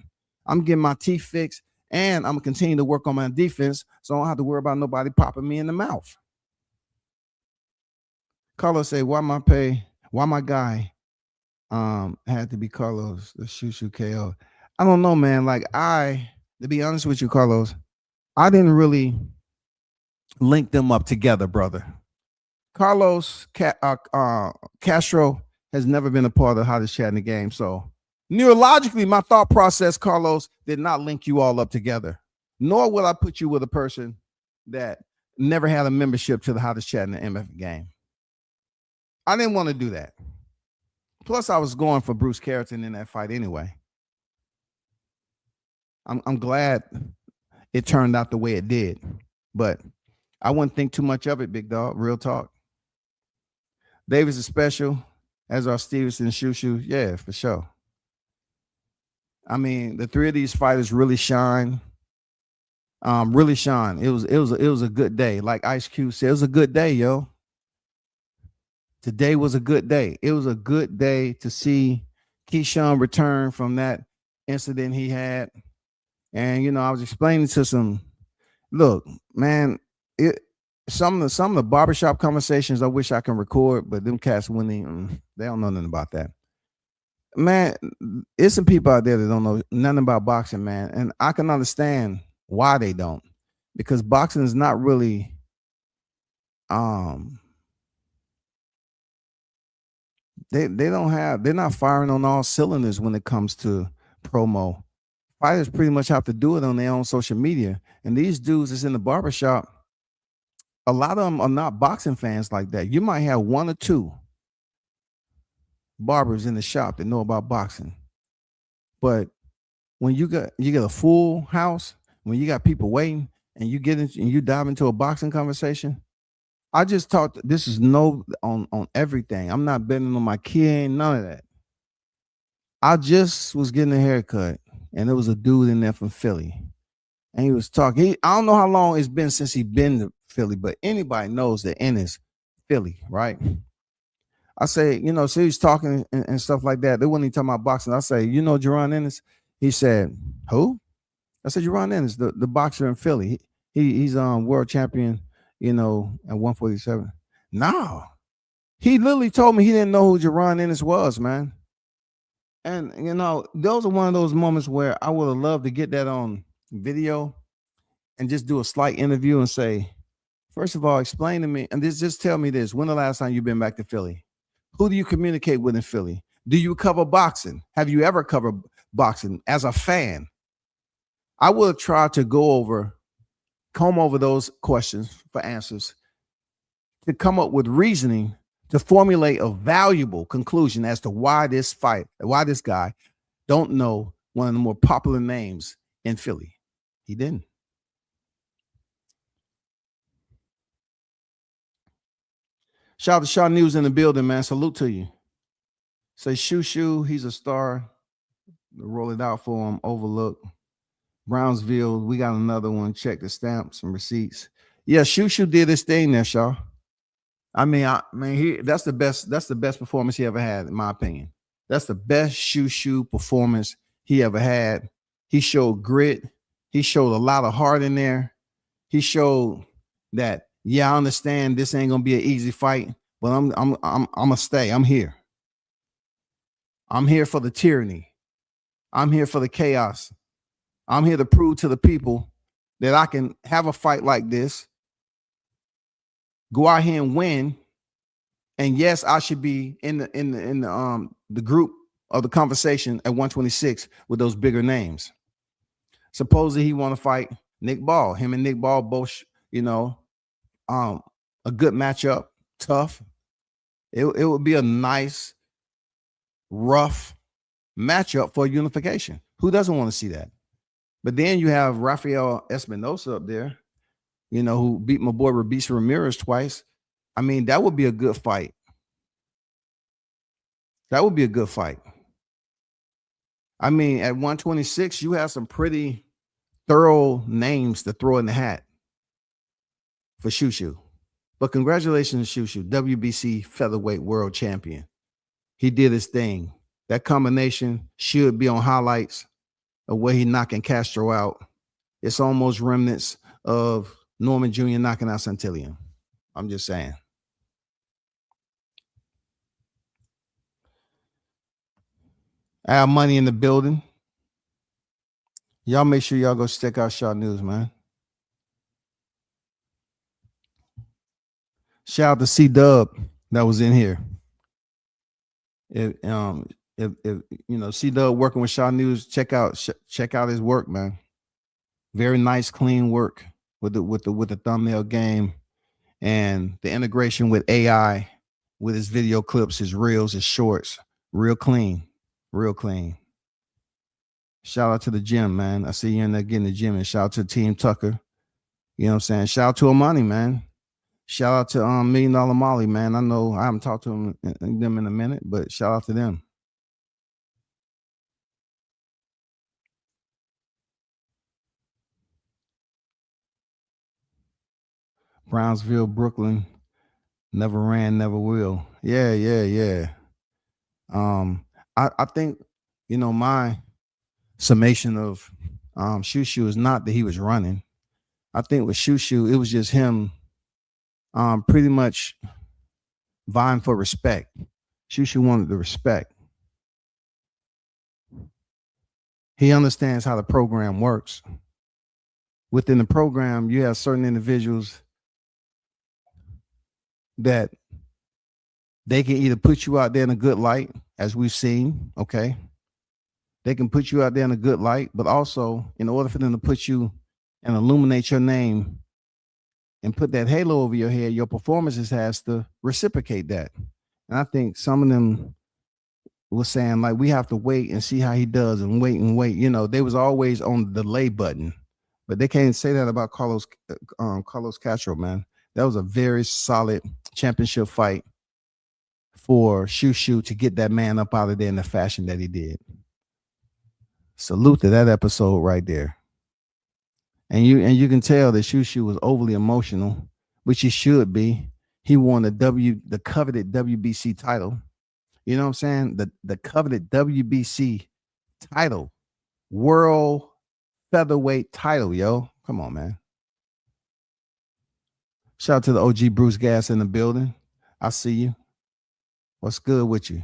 I'm getting my teeth fixed, and I'm gonna continue to work on my defense, so I don't have to worry about nobody popping me in the mouth. Carlos say, why my guy had to be Carlos, the Shu Shu KO. I don't know, man. Like, to be honest with you, Carlos, I didn't really link them up together, brother. Carlos Castro has never been a part of the hottest chat in the game. So neurologically, my thought process, Carlos, did not link you all up together. Nor will I put you with a person that never had a membership to the hottest chat in the MF game. I didn't want to do that. Plus, I was going for Bruce Carrington in that fight anyway. I'm glad it turned out the way it did, but I wouldn't think too much of it, big dog. Real talk. Davis is special, as are Stevenson and Shu Shu. Yeah, for sure. I mean, the three of these fighters really shine. Really shine. It was a good day. Like Ice Cube said, it was a good day, yo. Today was a good day. It was a good day to see Keyshawn return from that incident he had. And, you know, I was explaining to look, man, some of the barbershop conversations I wish I can record, but them cats, when they don't know nothing about that. Man, it's some people out there that don't know nothing about boxing, man. And I can understand Why they don't? Because boxing is not really um they're not firing on all cylinders when it comes to promo. Fighters pretty much have to do it on their own social media. And these dudes that's in the barbershop, a lot of them are not boxing fans like that. You might have one or two barbers in the shop that know about boxing. But when you get a full house, when you got people waiting and you dive into a boxing conversation, I just talked. This is no on everything. I'm not betting on my kid, none of that. I just was getting a haircut, and there was a dude in there from Philly, and he was talking. I don't know how long it's been since he been to Philly, but anybody knows that Ennis, Philly, right? I say, so he's talking and stuff like that. They wasn't even talking about boxing. I say, Jerron Ennis? He said, who? I said, Jerron Ennis, the boxer in Philly. He's world champion, at 147. No. He literally told me he didn't know who Jerron Ennis was, man. And, those are one of those moments where I would have loved to get that on video and just do a slight interview and say, first of all, explain to me, and just tell me this. When the last time you've been back to Philly? Who do you communicate with in Philly? Do you cover boxing? Have you ever covered boxing as a fan? I would have tried to comb over those questions for answers to come up with reasoning to formulate a valuable conclusion as to why this guy don't know one of the more popular names in Philly. He didn't. Shout out to Shaw News in the building, man. Salute to you. Say Shu Shu, he's a star. Roll it out for him. Overlook. Brownsville, we got another one. Check the stamps and receipts. Yeah, Shu Shu did his thing there, Shaw. That's the best performance he ever had, in my opinion. That's the best Shu Shu performance he ever had. He showed grit. He showed a lot of heart in there. He showed that, I understand this ain't gonna be an easy fight, but I'm gonna stay. I'm here. I'm here for the tyranny. I'm here for the chaos. I'm here to prove to the people that I can have a fight like this, go out here and win. And yes, I should be in the group of the conversation at 126 with those bigger names. Supposedly he want to fight Nick Ball. Him and Nick Ball both, a good matchup, tough. It would be a nice, rough matchup for unification. Who doesn't want to see that? But then you have Rafael Espinosa up there, who beat my boy Rabisa Ramirez twice. I mean, that would be a good fight. That would be a good fight. I mean, at 126, you have some pretty thorough names to throw in the hat for Shu Shu. But congratulations, Shu Shu, WBC featherweight world champion. He did his thing. That combination should be on highlights of where he knocking Castro out. It's almost remnants of Norman Jr. knocking out Santillan. I'm just saying. I have money in the building. Y'all make sure y'all go check out Shaw News, man. Shout out to C-Dub that was in here. If C-Dub working with Shaw News, check out his work, man. Very nice, clean work with the thumbnail game and the integration with AI with his video clips, his reels, his shorts. Real clean. Real clean. Shout out to the gym, man. I see you in there getting the gym. And shout out to Team Tucker. You know what I'm saying? Shout out to Amani, man. Shout out to $1 Million Molly, man. I know I haven't talked to them in a minute, but shout out to them. Brownsville, Brooklyn. Never ran, never will. Yeah. I think, my summation of Shu Shu is not that he was running. I think with Shu Shu, it was just him pretty much vying for respect. Shu Shu wanted the respect. He understands how the program works. within the program, you have certain individuals that they can either put you out there in a good light, as we've seen, okay? They can put you out there in a good light, but also in order for them to put you and illuminate your name and put that halo over your head, your performances has to reciprocate that. And I think some of them was saying, like, we have to wait and see how he does and wait and wait. You know, they was always on the delay button, but they can't say that about Carlos Castro, man. That was a very solid championship fight for Shu Shu to get that man up out of there in the fashion that he did. Salute to that episode right there. And you can tell that Shu Shu was overly emotional, which he should be. He won the coveted WBC title. You know what I'm saying? The coveted WBC title, world featherweight title, yo. Come on, man. Shout out to the OG Bruce Gas in the building. I see you. What's good with you?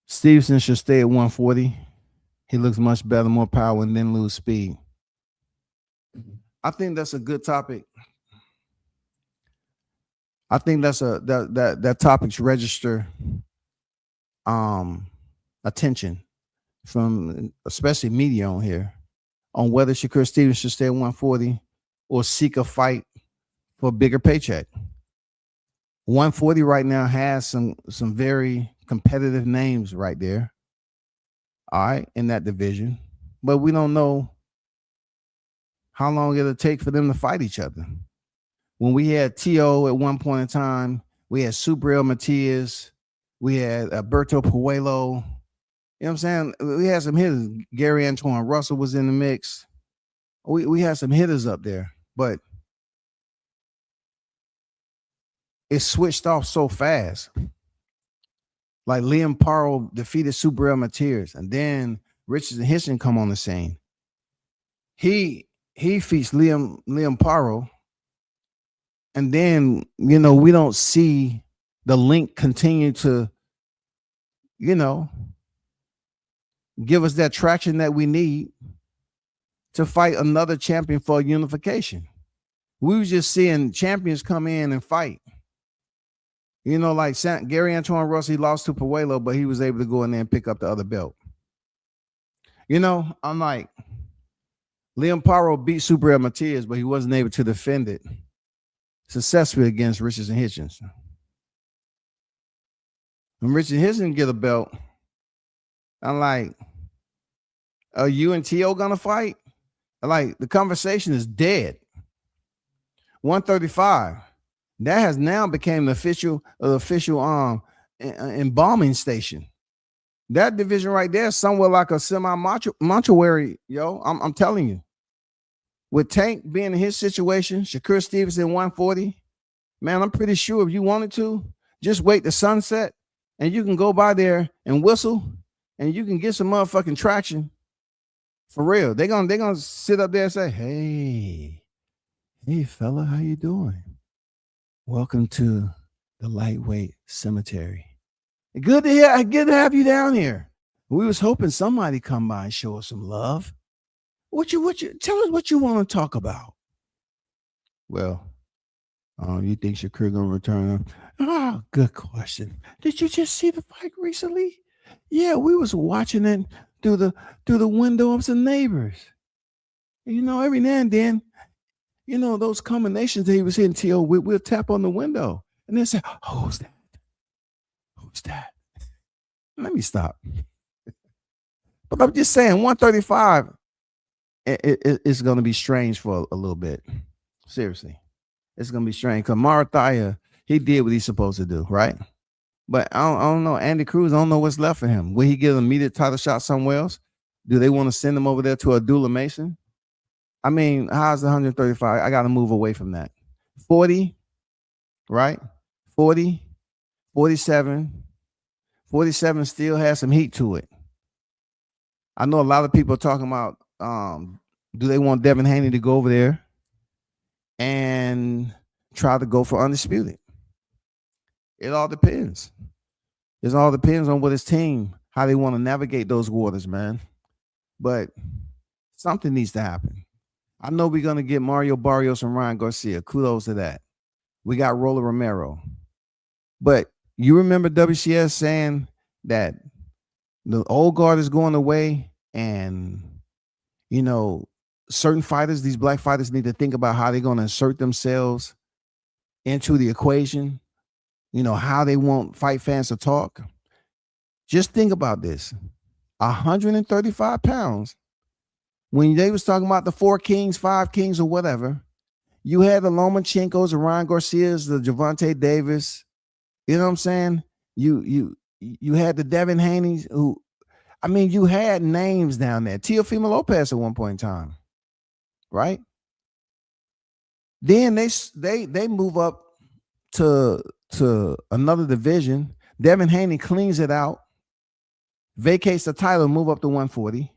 Stevenson should stay at 140. He looks much better, more power, and then lose speed. I think that's a good topic. I think that's that topics register attention from especially media on here on whether Shakur Stevens should stay at 140 or seek a fight for a bigger paycheck. 140 right now has some very competitive names right there. All right, in that division. But we don't know how long it'll take for them to fight each other. When we had T.O. at one point in time, we had Subriel Matias, we had Alberto Puello. You know what I'm saying? We had some hitters. Gary Antoine Russell was in the mix. We had some hitters up there, but it switched off so fast. Like Liam Parle defeated Subriel Matias, and then Richardson Hitchens come on the scene. He feats Liam Parle. And then, you know, we don't see the link continue to, you know, give us that traction that we need to fight another champion for unification. We were just seeing champions come in and fight. You know, like Gary Antoine Russell, he lost to Puello, but he was able to go in there and pick up the other belt. You know, I'm like, Liam Parle beat Subriel Matias, but he wasn't able to defend it successfully against Richardson Hitchens. When Richardson Hitchens get a belt, I'm like, are you and T.O. gonna fight? Like, the conversation is dead. 135. That has now become the official embalming station. That division right there is somewhere like a semi-mortuary, yo. I'm telling you. With Tank being in his situation, Shakur Stevens in 140, man, I'm pretty sure if you wanted to, just wait the sunset and you can go by there and whistle and you can get some motherfucking traction. For real. They're gonna sit up there and say, hey fella, how you doing? Welcome to the lightweight cemetery. Good to have you down here. We was hoping somebody come by and show us some love. What you tell us what you want to talk about? Well, you think Shakur gonna return? Oh, good question. Did you just see the fight recently? Yeah, we was watching it through the window of some neighbors. You know, every now and then, you know, those combinations that he was hitting, T.O., we'll tap on the window and then say, who's that? Who's that? Let me stop. But I'm just saying, 135. It's going to be strange for a little bit. Seriously. It's going to be strange because Marathia, he did what he's supposed to do, right? But I don't know. Andy Cruz, I don't know what's left for him. Will he get an immediate title shot somewhere else? Do they want to send him over there to Abdullah Mason? I mean, how's the 135? I got to move away from that. 40, right? 40, 47. 47 still has some heat to it. I know a lot of people are talking about, do they want Devin Haney to go over there and try to go for undisputed. It all depends. It all depends on what his team, how they want to navigate those waters, man. But something needs to happen. I know we're going to get Mario Barrios and Ryan Garcia. Kudos to that. We got Roller Romero. But you remember WCS saying that the old guard is going away, and, you know, certain fighters, these black fighters, need to think about how they're going to insert themselves into the equation, you know, how they want fight fans to talk. Just think about this. 135 pounds. When they was talking about the 4 kings, 5 kings, or whatever, you had the Lomachenkos, the Ryan Garcias, the Gervonta Davis. You know what I'm saying? You had the Devin Haney's, who, I mean, you had names down there. Teofimo Lopez at one point in time, right? Then they move up to another division. Devin Haney cleans it out, vacates the title, move up to 140.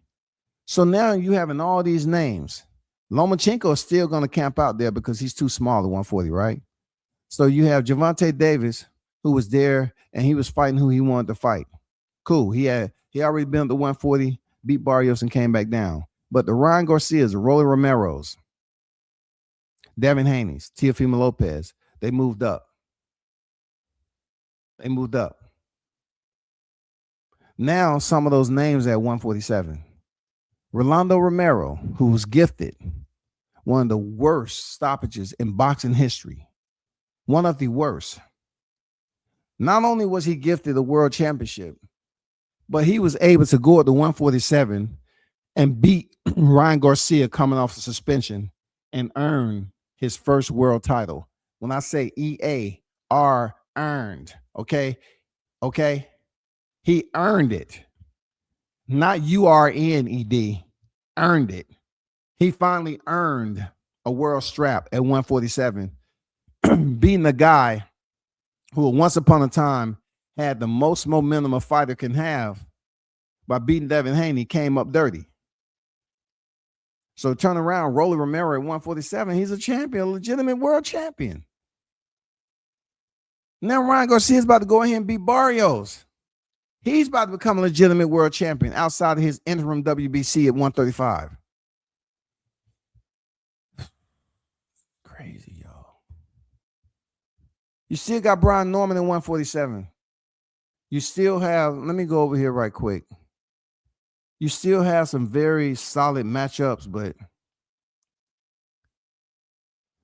So now you having all these names. Lomachenko is still going to camp out there because he's too small at 140, right? So you have Gervonta Davis, who was there, and he was fighting who he wanted to fight. Cool. He already been up to 140, beat Barrios, and came back down. But the Ryan Garcias, the Rolly Romeros, Devin Haney's, Teofimo Lopez, they moved up. Now some of those names at 147. Rolando Romero, who was gifted one of the worst stoppages in boxing history. One of the worst. Not only was he gifted a world championship, but he was able to go at the 147 and beat Ryan Garcia coming off the suspension and earn his first world title. When I say EAR, earned, okay? He earned it. Not URNED, earned it. He finally earned a world strap at 147, beating a guy who once upon a time had the most momentum a fighter can have by beating Devin Haney, came up dirty. So turn around, Rolly Romero at 147, he's a champion, a legitimate world champion. Now Ryan Garcia is about to go ahead and beat Barrios. He's about to become a legitimate world champion outside of his interim WBC at 135. Crazy, y'all. You still got Brian Norman at 147. You still have, let me go over here right quick. You still have some very solid matchups, but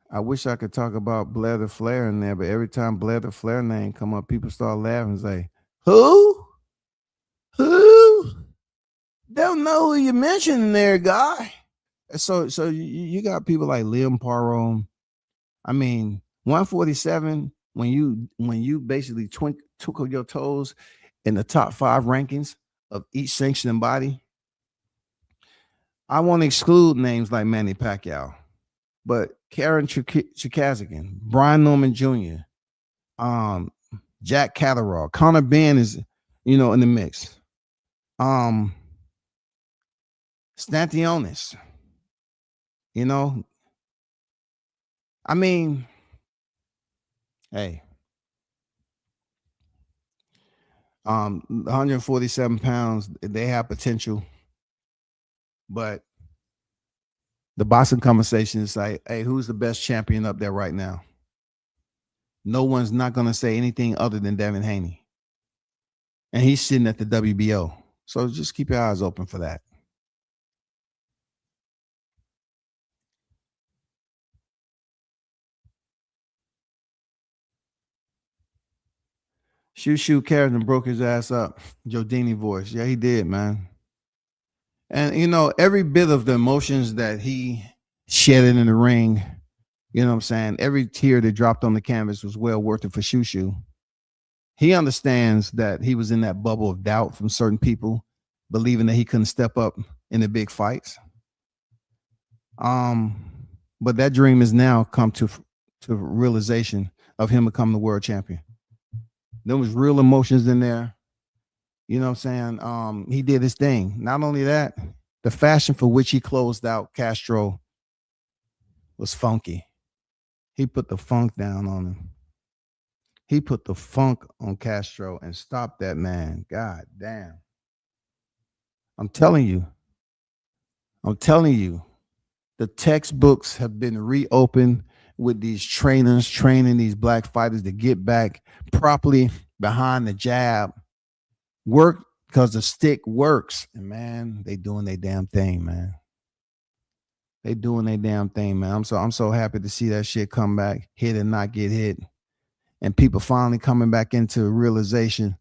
I wish I could talk about Blair the Flair in there, but every time Blair the Flair name come up, people start laughing and say, Who? Don't know who you mentioned there, guy. So you got people like Liam Parham. I mean, 147, when you basically twinkle your toes in the top 5 rankings of each sanctioning body, I want to exclude names like Manny Pacquiao, but Karen Chikazigan, Brian Norman Jr., Jack Catterall, Conor Benn is, in the mix. Stantionis, I mean, hey, 147 pounds, they have potential, but the boxing conversation is like, hey, who's the best champion up there right now? No one's not going to say anything other than Devin Haney. And he's sitting at the WBO. So just keep your eyes open for that. Shu Shu carried and broke his ass up. Jodini voice. Yeah, he did, man. And, every bit of the emotions that he shedded in the ring, you know what I'm saying? Every tear that dropped on the canvas was well worth it for Shu Shu. He understands that he was in that bubble of doubt from certain people, believing that he couldn't step up in the big fights. But that dream has now come to realization of him becoming the world champion. There was real emotions in there. You know what I'm saying? He did his thing. Not only that, the fashion for which he closed out Castro was funky. He put the funk down on him. He put the funk on Castro and stopped that man. God damn. I'm telling you. The textbooks have been reopened with these trainers training these black fighters to get back properly behind the jab. Work because the stick works. And man, they doing their damn thing, man. They doing their damn thing, man. I'm so happy to see that shit come back, hit and not get hit. And people finally coming back into realization.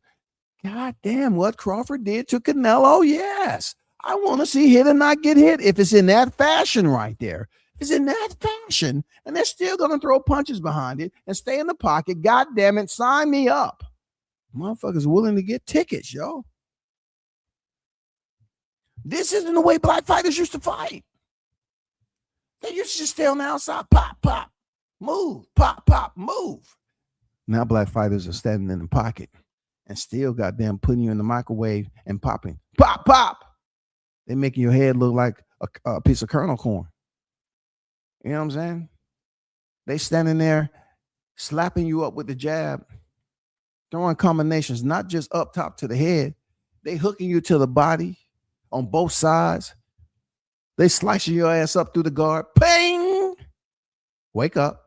God damn, what Crawford did to Canelo, yes. I want to see hit and not get hit if it's in that fashion right there. If it's in that fashion, and they're still going to throw punches behind it and stay in the pocket. God damn it, sign me up. Motherfuckers willing to get tickets, yo. This isn't the way black fighters used to fight. They used to just stay on the outside, pop, pop, move, pop, pop, move. Now black fighters are standing in the pocket and still goddamn putting you in the microwave and popping. Pop, pop. They're making your head look like a piece of kernel corn. You know what I'm saying? They standing there slapping you up with the jab, throwing combinations, not just up top to the head. They hooking you to the body on both sides. They slicing your ass up through the guard. Ping! Wake up.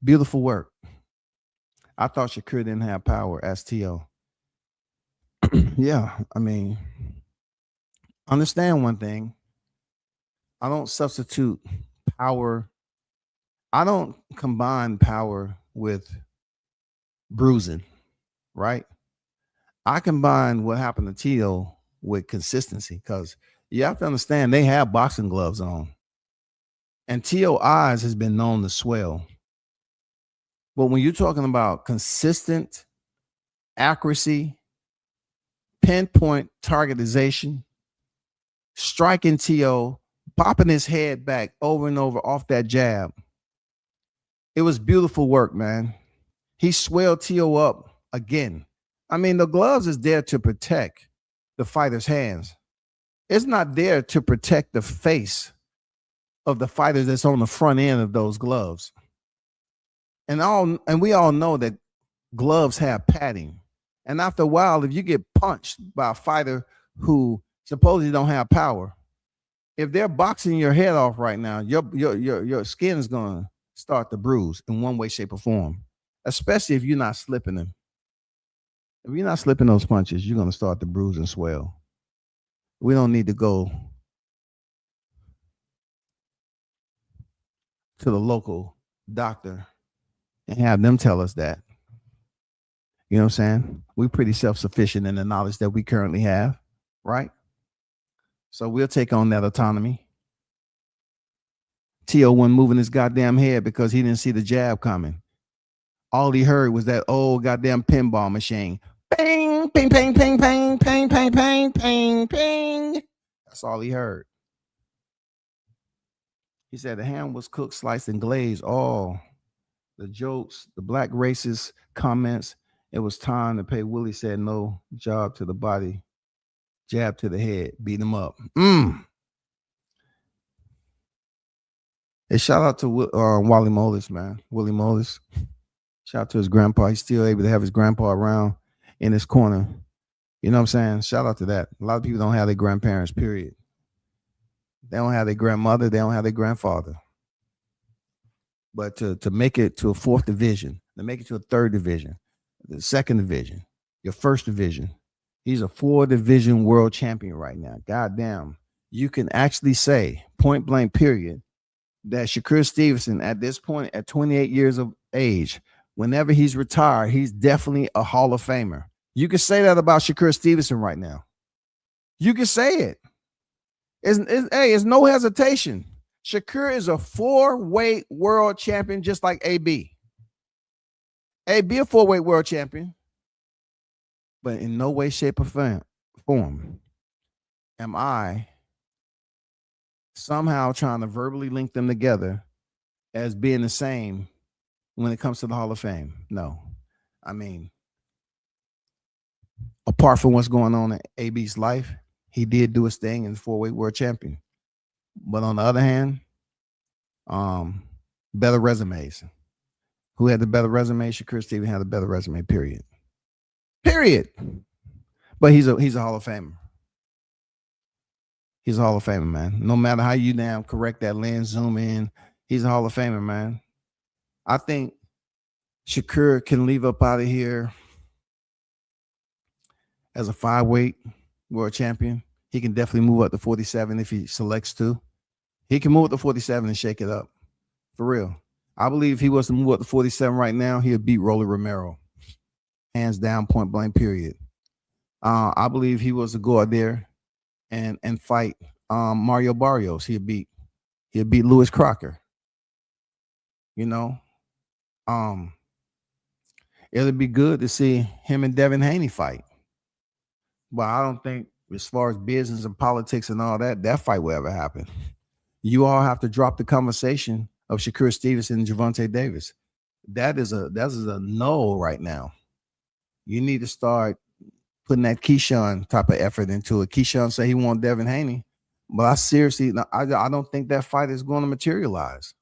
Beautiful work. I thought Shakur didn't have power as T.O. Yeah, I mean, understand one thing. I don't substitute power. I don't combine power with bruising, right? I combine what happened to T.O. with consistency because you have to understand they have boxing gloves on. And T.O. eyes has been known to swell. But when you're talking about consistent accuracy, pinpoint targetization, striking T.O., popping his head back over and over off that jab, it was beautiful work, man. He swelled T.O. up again. I mean, the gloves is there to protect the fighter's hands. It's not there to protect the face of the fighter that's on the front end of those gloves. And we all know that gloves have padding. And after a while, if you get punched by a fighter who supposedly don't have power, if they're boxing your head off right now, your skin is going to start to bruise in one way, shape, or form, especially if you're not slipping them. If you're not slipping those punches, you're going to start to bruise and swell. We don't need to go to the local doctor and have them tell us that. You know what I'm saying? We're pretty self-sufficient in the knowledge that we currently have, right? So we'll take on that autonomy. T.O. wasn't moving his goddamn head because he didn't see the jab coming. All he heard was that old goddamn pinball machine. Ping, ping, ping, ping, ping, ping, ping, ping, ping, ping. That's all he heard. He said the ham was cooked, sliced, and glazed. All the jokes, the black racist comments. It was time to pay. Willie said no, job to the body, jab to the head, beat him up. Hey, shout out to Wally Molis, man. Willie Molis. Shout out to his grandpa. He's still able to have his grandpa around in his corner. You know what I'm saying? Shout out to that. A lot of people don't have their grandparents, period. They don't have their grandmother. They don't have their grandfather. But to make it to a fourth division, to make it to a third division, the second division, your first division, he's a 4-division world champion right now. God damn. You can actually say, point blank, period, that Shakur Stevenson at this point, at 28 years of age, whenever he's retired, he's definitely a Hall of Famer. You can say that about Shakur Stevenson right now. You can say it. It's no hesitation. Shakur is a 4-weight world champion, just like AB. AB a 4-weight world champion, but in no way, shape, or form am I somehow trying to verbally link them together as being the same when it comes to the Hall of Fame. No. I mean, apart from what's going on in AB's life, he did do his thing and 4-weight world champion. But on the other hand, better resumes. Who had the better resume? Shakur Stevenson had a better resume, period. Period. But he's a Hall of Famer. He's a Hall of Famer, man. No matter how you damn correct that lens, zoom in, he's a Hall of Famer, man. I think Shakur can leave up out of here as a 5-weight world champion. He can definitely move up to 47 if he selects to. He can move up to 47 and shake it up. For real. I believe if he was to move up to 47 right now, he'll beat Rolly Romero. Hands down, point blank, period. I believe he was to go out there and fight Mario Barrios. He'll beat Lewis Crocker. You know, it'll be good to see him and Devin Haney fight. But I don't think, as far as business and politics and all that, that fight will ever happen. You all have to drop the conversation of Shakur Stevenson and Gervonta Davis. That is a no right now. You need to start putting that Keyshawn type of effort into it. Keyshawn said he want Devin Haney, but I don't think that fight is going to materialize.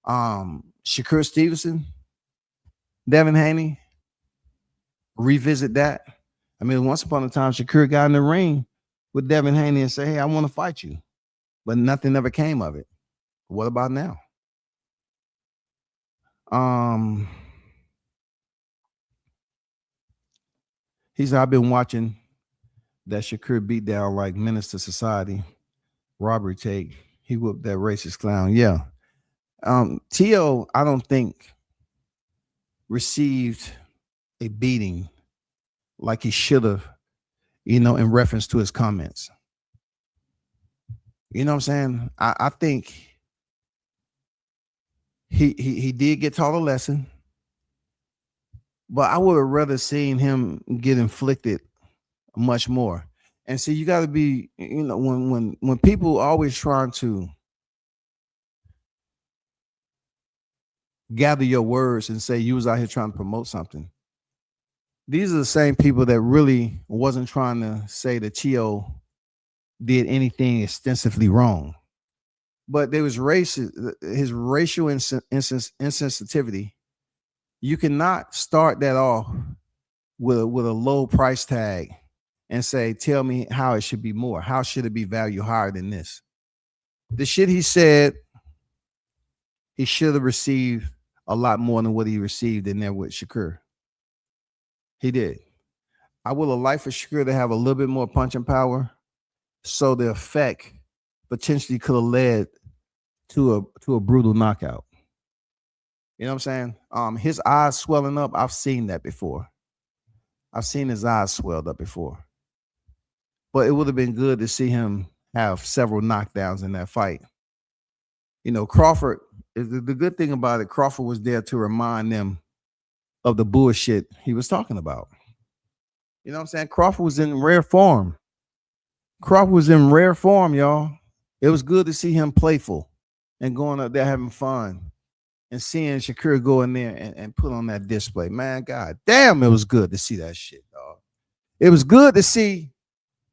Shakur Stevenson, Devin Haney, revisit that. I mean, once upon a time, Shakur got in the ring with Devin Haney and said, "Hey, I want to fight you," but nothing ever came of it. What about now? He said, "I've been watching that Shakur beat down like menace to society, robbery take. He whooped that racist clown." Yeah. T.O., I don't think, received a beating like he should have, in reference to his comments. You know what I'm saying? I think he did get taught a lesson, but I would have rather seen him get inflicted much more. And see, you got to be, when people always trying to gather your words and say you was out here trying to promote something, these are the same people that really wasn't trying to say that T.O. did anything extensively wrong. But there was his racial insensitivity. You cannot start that off with a low price tag and say, "Tell me how it should be more. How should it be valued higher than this?" The shit he said, he should have received a lot more than what he received in there with Shakur. He did. I would have liked for Shakur to have a little bit more punching power, so the effect potentially could have led to a brutal knockout. You know what I'm saying? His eyes swelling up, I've seen that before. I've seen his eyes swelled up before. But it would have been good to see him have several knockdowns in that fight. Crawford, the good thing about it, Crawford was there to remind them of the bullshit he was talking about. You know what I'm saying? Crawford was in rare form. Y'all. It was good to see him playful and going up there having fun and seeing Shakur go in there and put on that display. Man, God damn, it was good to see that shit, dog. It was good to see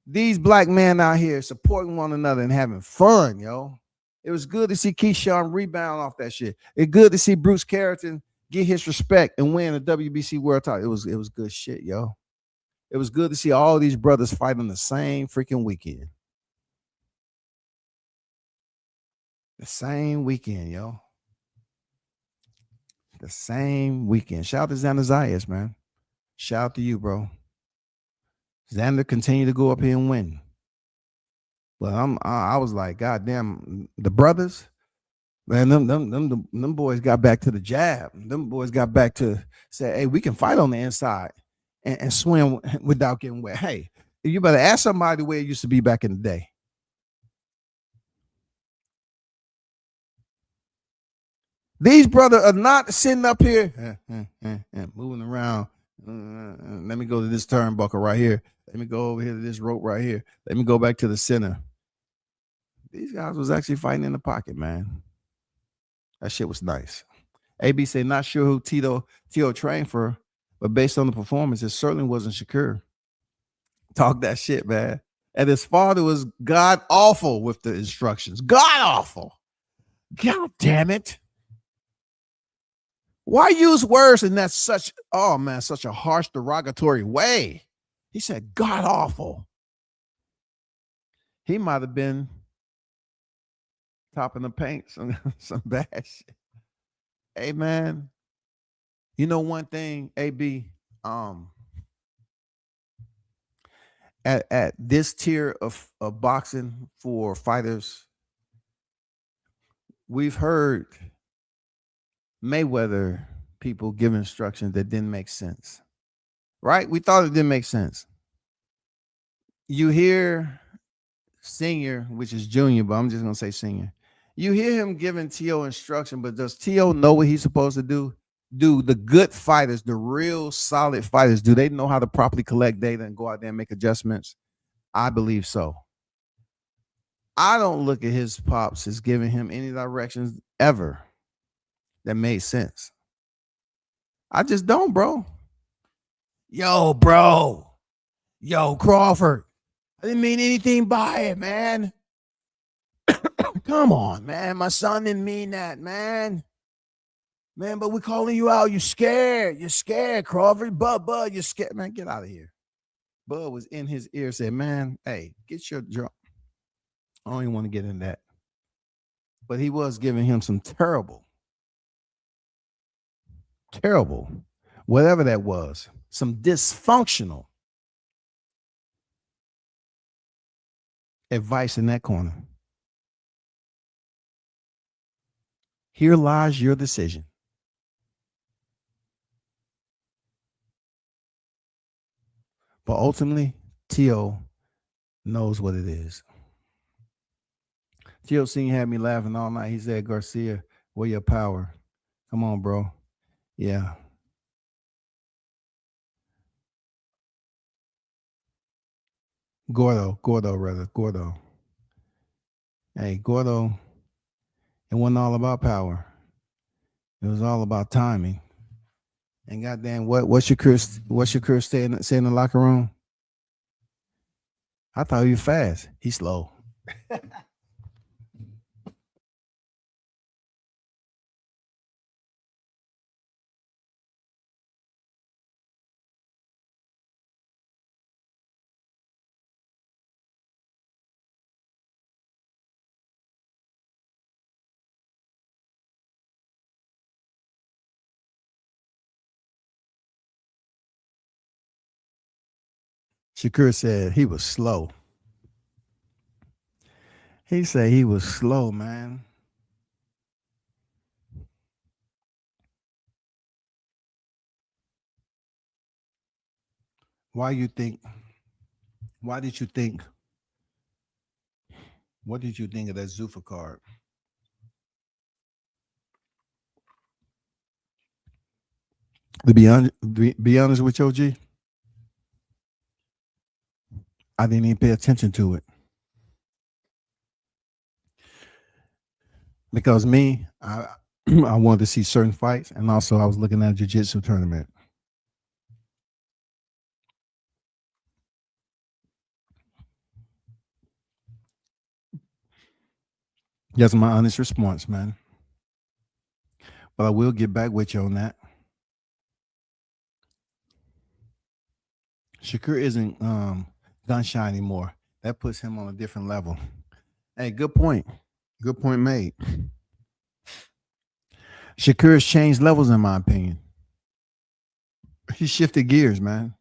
these black men out here supporting one another and having fun, yo. It was good to see Keyshawn rebound off that shit. It's good to see Bruce Carrington get his respect and win a WBC world title. It was good shit, yo. It was good to see all these brothers fight on the same freaking weekend. The same weekend, yo. The same weekend. Shout out to Xander Zayas, man. Shout out to you, bro. Xander continue to go up here and win. But I was like, God damn, the brothers, man, them boys got back to the jab. Them boys got back to say, hey, we can fight on the inside and swim without getting wet. Hey, you better ask somebody where it used to be back in the day. These brothers are not sitting up here moving around. Let me go to this turnbuckle right here. Let me go over here to this rope right here. Let me go back to the center. These guys was actually fighting in the pocket, man. That shit was nice. AB said, not sure who T.O. trained for, but based on the performance, it certainly wasn't Shakur. Talk that shit, man. And his father was god awful with the instructions. God awful. God damn it. Why use words in that such a harsh, derogatory way? He said, God awful. He might have been topping the paint, some bad shit. Hey man, you know one thing, AB, at this tier of boxing for fighters, we've heard Mayweather people give instructions that didn't make sense. Right? We thought it didn't make sense. You hear Senior, which is Junior, but I'm just gonna say Senior. You hear him giving T.O. instruction, but does T.O. know what he's supposed to do? Do the good fighters, the real solid fighters, do they know how to properly collect data and go out there and make adjustments? I believe so. I don't look at his pops as giving him any directions ever that made sense. I just don't, bro. Yo, bro. Yo, Crawford. I didn't mean anything by it, man. Come on, man. My son didn't mean that, man. Man, but we're calling you out. You scared. You're scared, Crawford. Bud, you're scared. Man, get out of here. Bud was in his ear, said, man, hey, get your drum. I don't even want to get in that. But he was giving him some terrible, whatever that was, some dysfunctional advice in that corner. Here lies your decision. But ultimately, T.O. knows what it is. T.O. Senior had me laughing all night. He said, Garcia, where your power? Come on, bro. Yeah. Gordo. Hey, Gordo, it wasn't all about power. It was all about timing. And goddamn, what Shakur say in the locker room? I thought he was fast. He's slow. Shakur said he was slow. He said he was slow, man. What did you think of that Zuffa card? To be honest with you, OG, I didn't even pay attention to it. Because I wanted to see certain fights, and also I was looking at a jiu-jitsu tournament. That's my honest response, man. But I will get back with you on that. Shakur isn't gun shy anymore. That puts him on a different level. Hey, good point. Good point made. Shakur's changed levels, in my opinion. He shifted gears, man.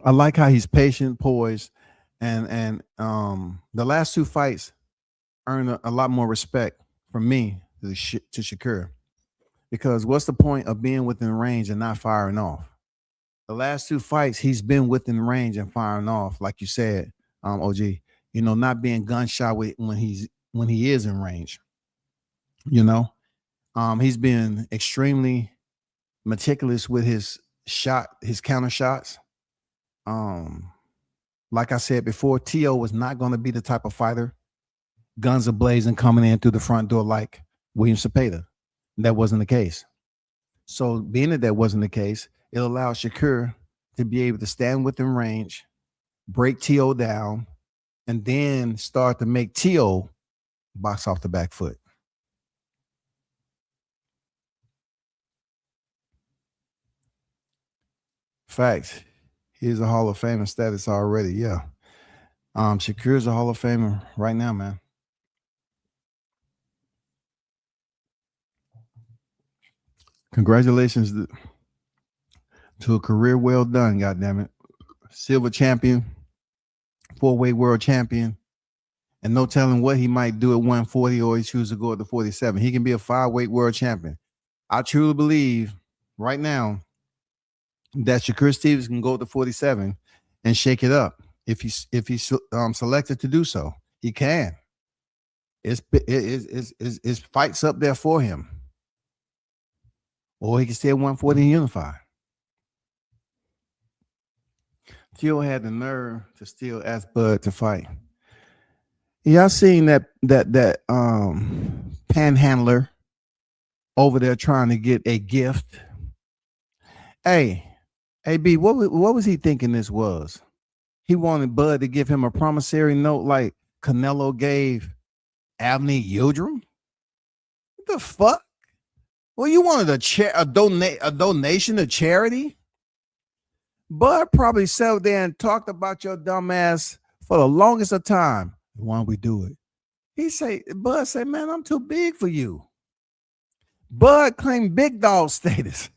I like how he's patient, poised, and the last two fights earned a lot more respect from me to Shakur. Because what's the point of being within range and not firing off? The last two fights, he's been within range and firing off, like you said, OG. You know, not being gun shy when he is in range. You know, he's been extremely meticulous with his counter shots. Like I said before, T.O. was not going to be the type of fighter, guns ablazing, coming in through the front door like William Cepeda. That wasn't the case. So being that wasn't the case, it allowed Shakur to be able to stand within range, break T.O. down, and then start to make T.O. box off the back foot. Facts. He's a Hall of Famer status already. Yeah. Shakur's a Hall of Famer right now, man. Congratulations to a career well done, goddammit. Silver champion, four-way world champion, and no telling what he might do at 140 or he chooses to go at the 47. He can be a five-weight world champion. I truly believe right now that Shakur Stevens can go at the 47 and shake it up if he's selected to do so. He can. It's fights up there for him. Or he can stay at 140 and unify. Theo had the nerve to still ask Bud to fight. Y'all seen that panhandler over there trying to get a gift? Hey, B, what was he thinking this was? He wanted Bud to give him a promissory note like Canelo gave Abney Yildirim? What the fuck? Well, you wanted a donation to charity? Bud probably sat there and talked about your dumb ass for the longest of time. Why don't we do it? Bud say, man, I'm too big for you. Bud claimed big dog status.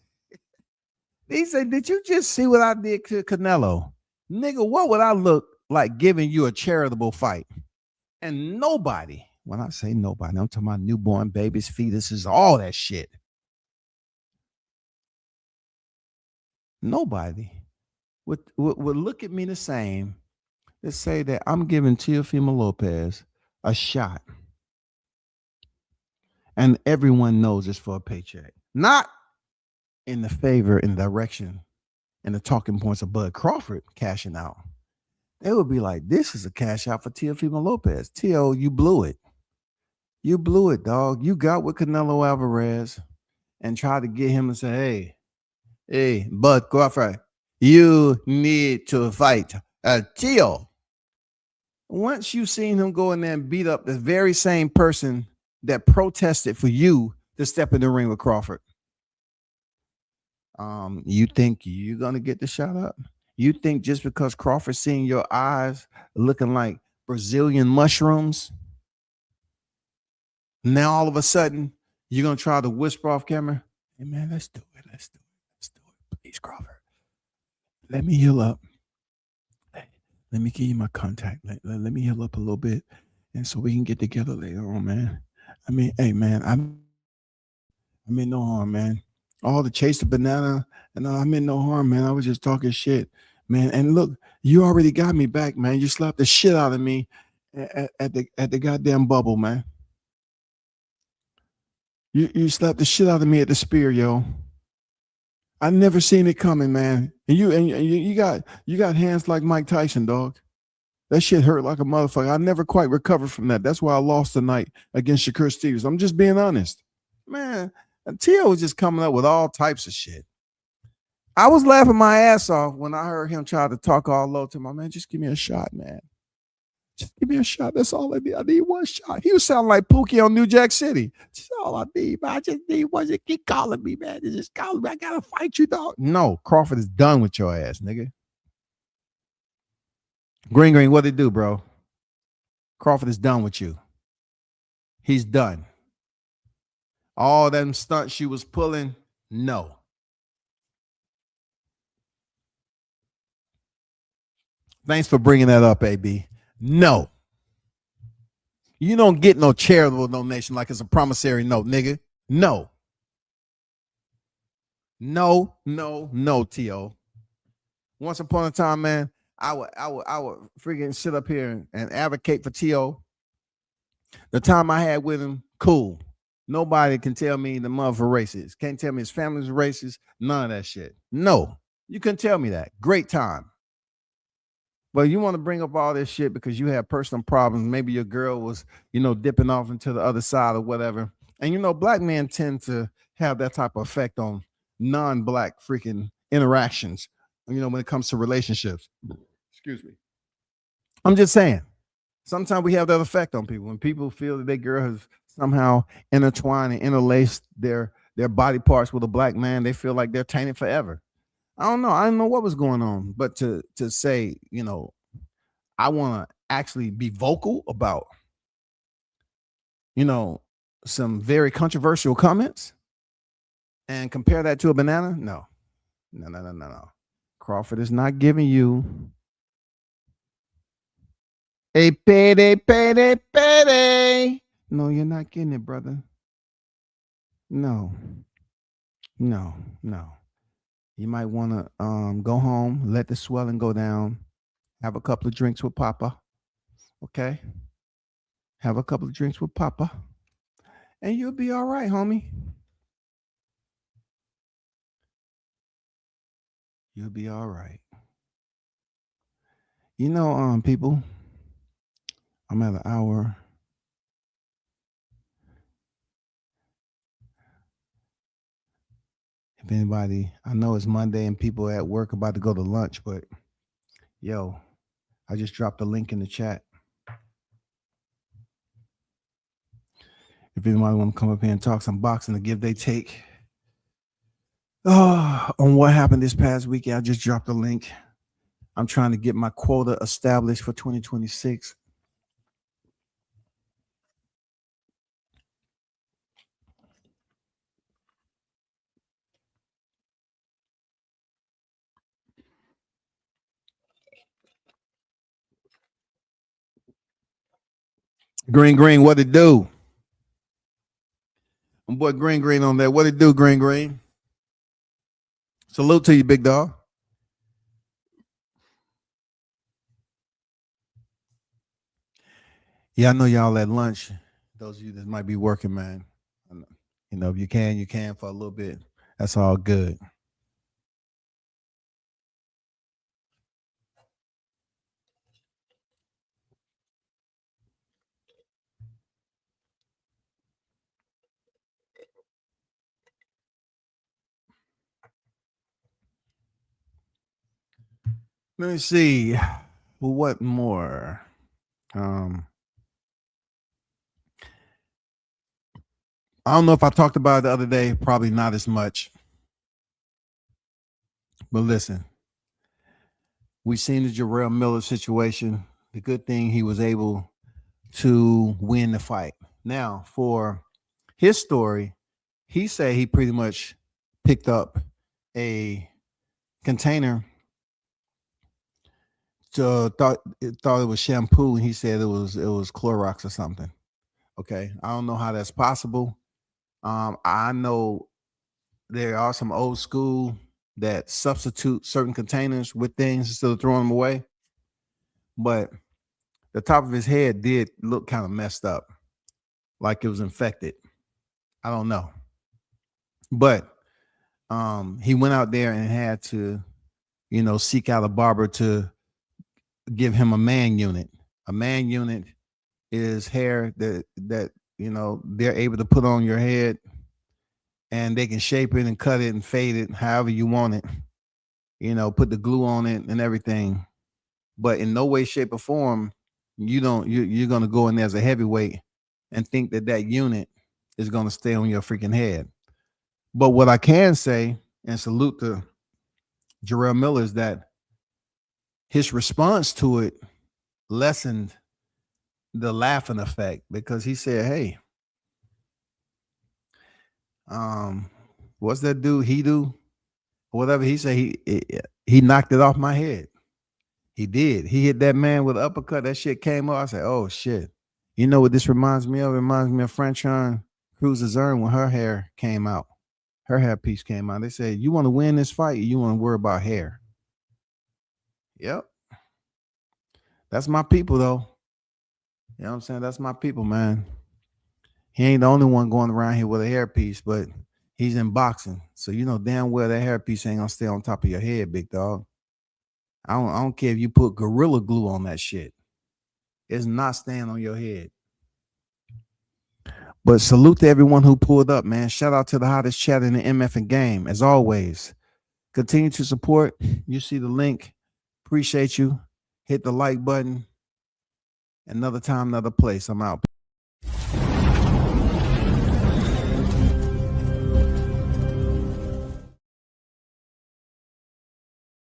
He said, did you just see what I did to Canelo? Nigga, what would I look like giving you a charitable fight? And nobody, when I say nobody, I'm talking about newborn babies, fetuses, all that shit. Nobody would look at me the same to say that I'm giving Teofimo Lopez a shot. And everyone knows it's for a paycheck. Not in the favor, in the direction, and the talking points of Bud Crawford cashing out. They would be like, this is a cash out for Teofimo Lopez. Tio, you blew it. You blew it, dog. You got with Canelo Alvarez and tried to get him to say, hey, Bud Crawford, you need to fight Tio. Once you seen him go in there and beat up the very same person that protested for you to step in the ring with Crawford, you think you're going to get the shot up? You think just because Crawford seeing your eyes looking like Brazilian mushrooms, now all of a sudden you're going to try to whisper off camera, hey, man, let's do it. Let's do it. Let's do it. Please, Crawford. Let me heal up. Let me give you my contact. Let me heal up a little bit. And so we can get together later on, man. I mean, hey, man, I mean no harm, man. All the chase the banana, and I meant no harm, man. I was just talking shit, man. And look, you already got me back, man. You slapped the shit out of me at the goddamn bubble, man. You slapped the shit out of me at the spear, yo. I never seen it coming, man. And you got hands like Mike Tyson, dog. That shit hurt like a motherfucker. I never quite recovered from that. That's why I lost tonight against Shakur Stevens. I'm just being honest, man. Tio was just coming up with all types of shit. I was laughing my ass off when I heard him try to talk all low to my man. Just give me a shot, man. Just give me a shot. That's all I need. I need one shot. He was sounding like Pookie on New Jack City. That's all I need, man. I just need one. Just keep calling me, man. Just calling me. I gotta fight you, dog. No, Crawford is done with your ass, nigga. Green, what did he do, bro? Crawford is done with you. He's done. All them stunts she was pulling, no. Thanks for bringing that up, AB. No. You don't get no charitable donation like it's a promissory note, nigga. No. No, T.O. Once upon a time, man, I would freaking sit up here and advocate for T.O. The time I had with him, cool. Nobody can tell me the motherfucker racist. Can't tell me his family's racist. None of that shit. No, you couldn't tell me that. Great time. But you want to bring up all this shit because you have personal problems. Maybe your girl was, dipping off into the other side or whatever. And, black men tend to have that type of effect on non-black freaking interactions, when it comes to relationships. Excuse me. I'm just saying. Sometimes we have that effect on people. When people feel that their girl has somehow intertwined and interlaced their body parts with a black man, they feel like they're tainted forever. I don't know. I don't know what was going on, but to say, I want to actually be vocal about, you know, some very controversial comments and compare that to a banana. No, no, no, no, no, no. Crawford is not giving you a payday. No, you're not getting it, brother. No, no, no. You might want to go home, let the swelling go down, have a couple of drinks with Papa. Okay? Have a couple of drinks with Papa. And you'll be all right, homie. You'll be all right. People, I'm at an hour. If anybody, I know it's Monday and people at work about to go to lunch, but yo, I just dropped a link in the chat. If anybody want to come up here and talk some boxing to give they take on what happened this past weekend, I just dropped a link. I'm trying to get my quota established for 2026. Green, what it do? My boy Green on there. What it do, Green? Salute to you, big dog. Yeah, I know y'all at lunch. Those of you that might be working, man. If you can for a little bit. That's all good. Let me see. Well, what more? I don't know if I talked about it the other day. Probably not as much. But listen, we seen the Jarrell Miller situation. The good thing he was able to win the fight. Now, for his story, he said he pretty much picked up a container. Thought it was shampoo, and he said it was Clorox or something. Okay, I don't know how that's possible. I know there are some old school that substitute certain containers with things instead of throwing them away, but the top of his head did look kind of messed up, like it was infected. I don't know, but he went out there and had to, seek out a barber to give him a man unit. A man unit is hair that they're able to put on your head, and they can shape it and cut it and fade it however you want it. Put the glue on it and everything. But in no way, shape, or form, you're gonna go in there as a heavyweight and think that unit is gonna stay on your freaking head. But what I can say, and salute to Jarrell Miller, is that his response to it lessened the laughing effect, because he said, "Hey, what's that dude? He do whatever he said. He knocked it off my head. He did. He hit that man with an uppercut. That shit came up. I said, oh shit. You know what this reminds me of? It reminds me of Franchon Cruz-Azurn when her hair came out. Her hair piece came out. They said, you want to win this fight? You want to worry about hair?" Yep. That's my people, though. You know what I'm saying? That's my people, man. He ain't the only one going around here with a hairpiece, but he's in boxing. So you know damn well that hairpiece ain't gonna stay on top of your head, big dog. I don't care if you put Gorilla Glue on that shit. It's not staying on your head. But salute to everyone who pulled up, man. Shout out to the hottest chat in the MF and game. As always, continue to support. You see the link. Appreciate you. Hit the like button. Another time, another place. I'm out.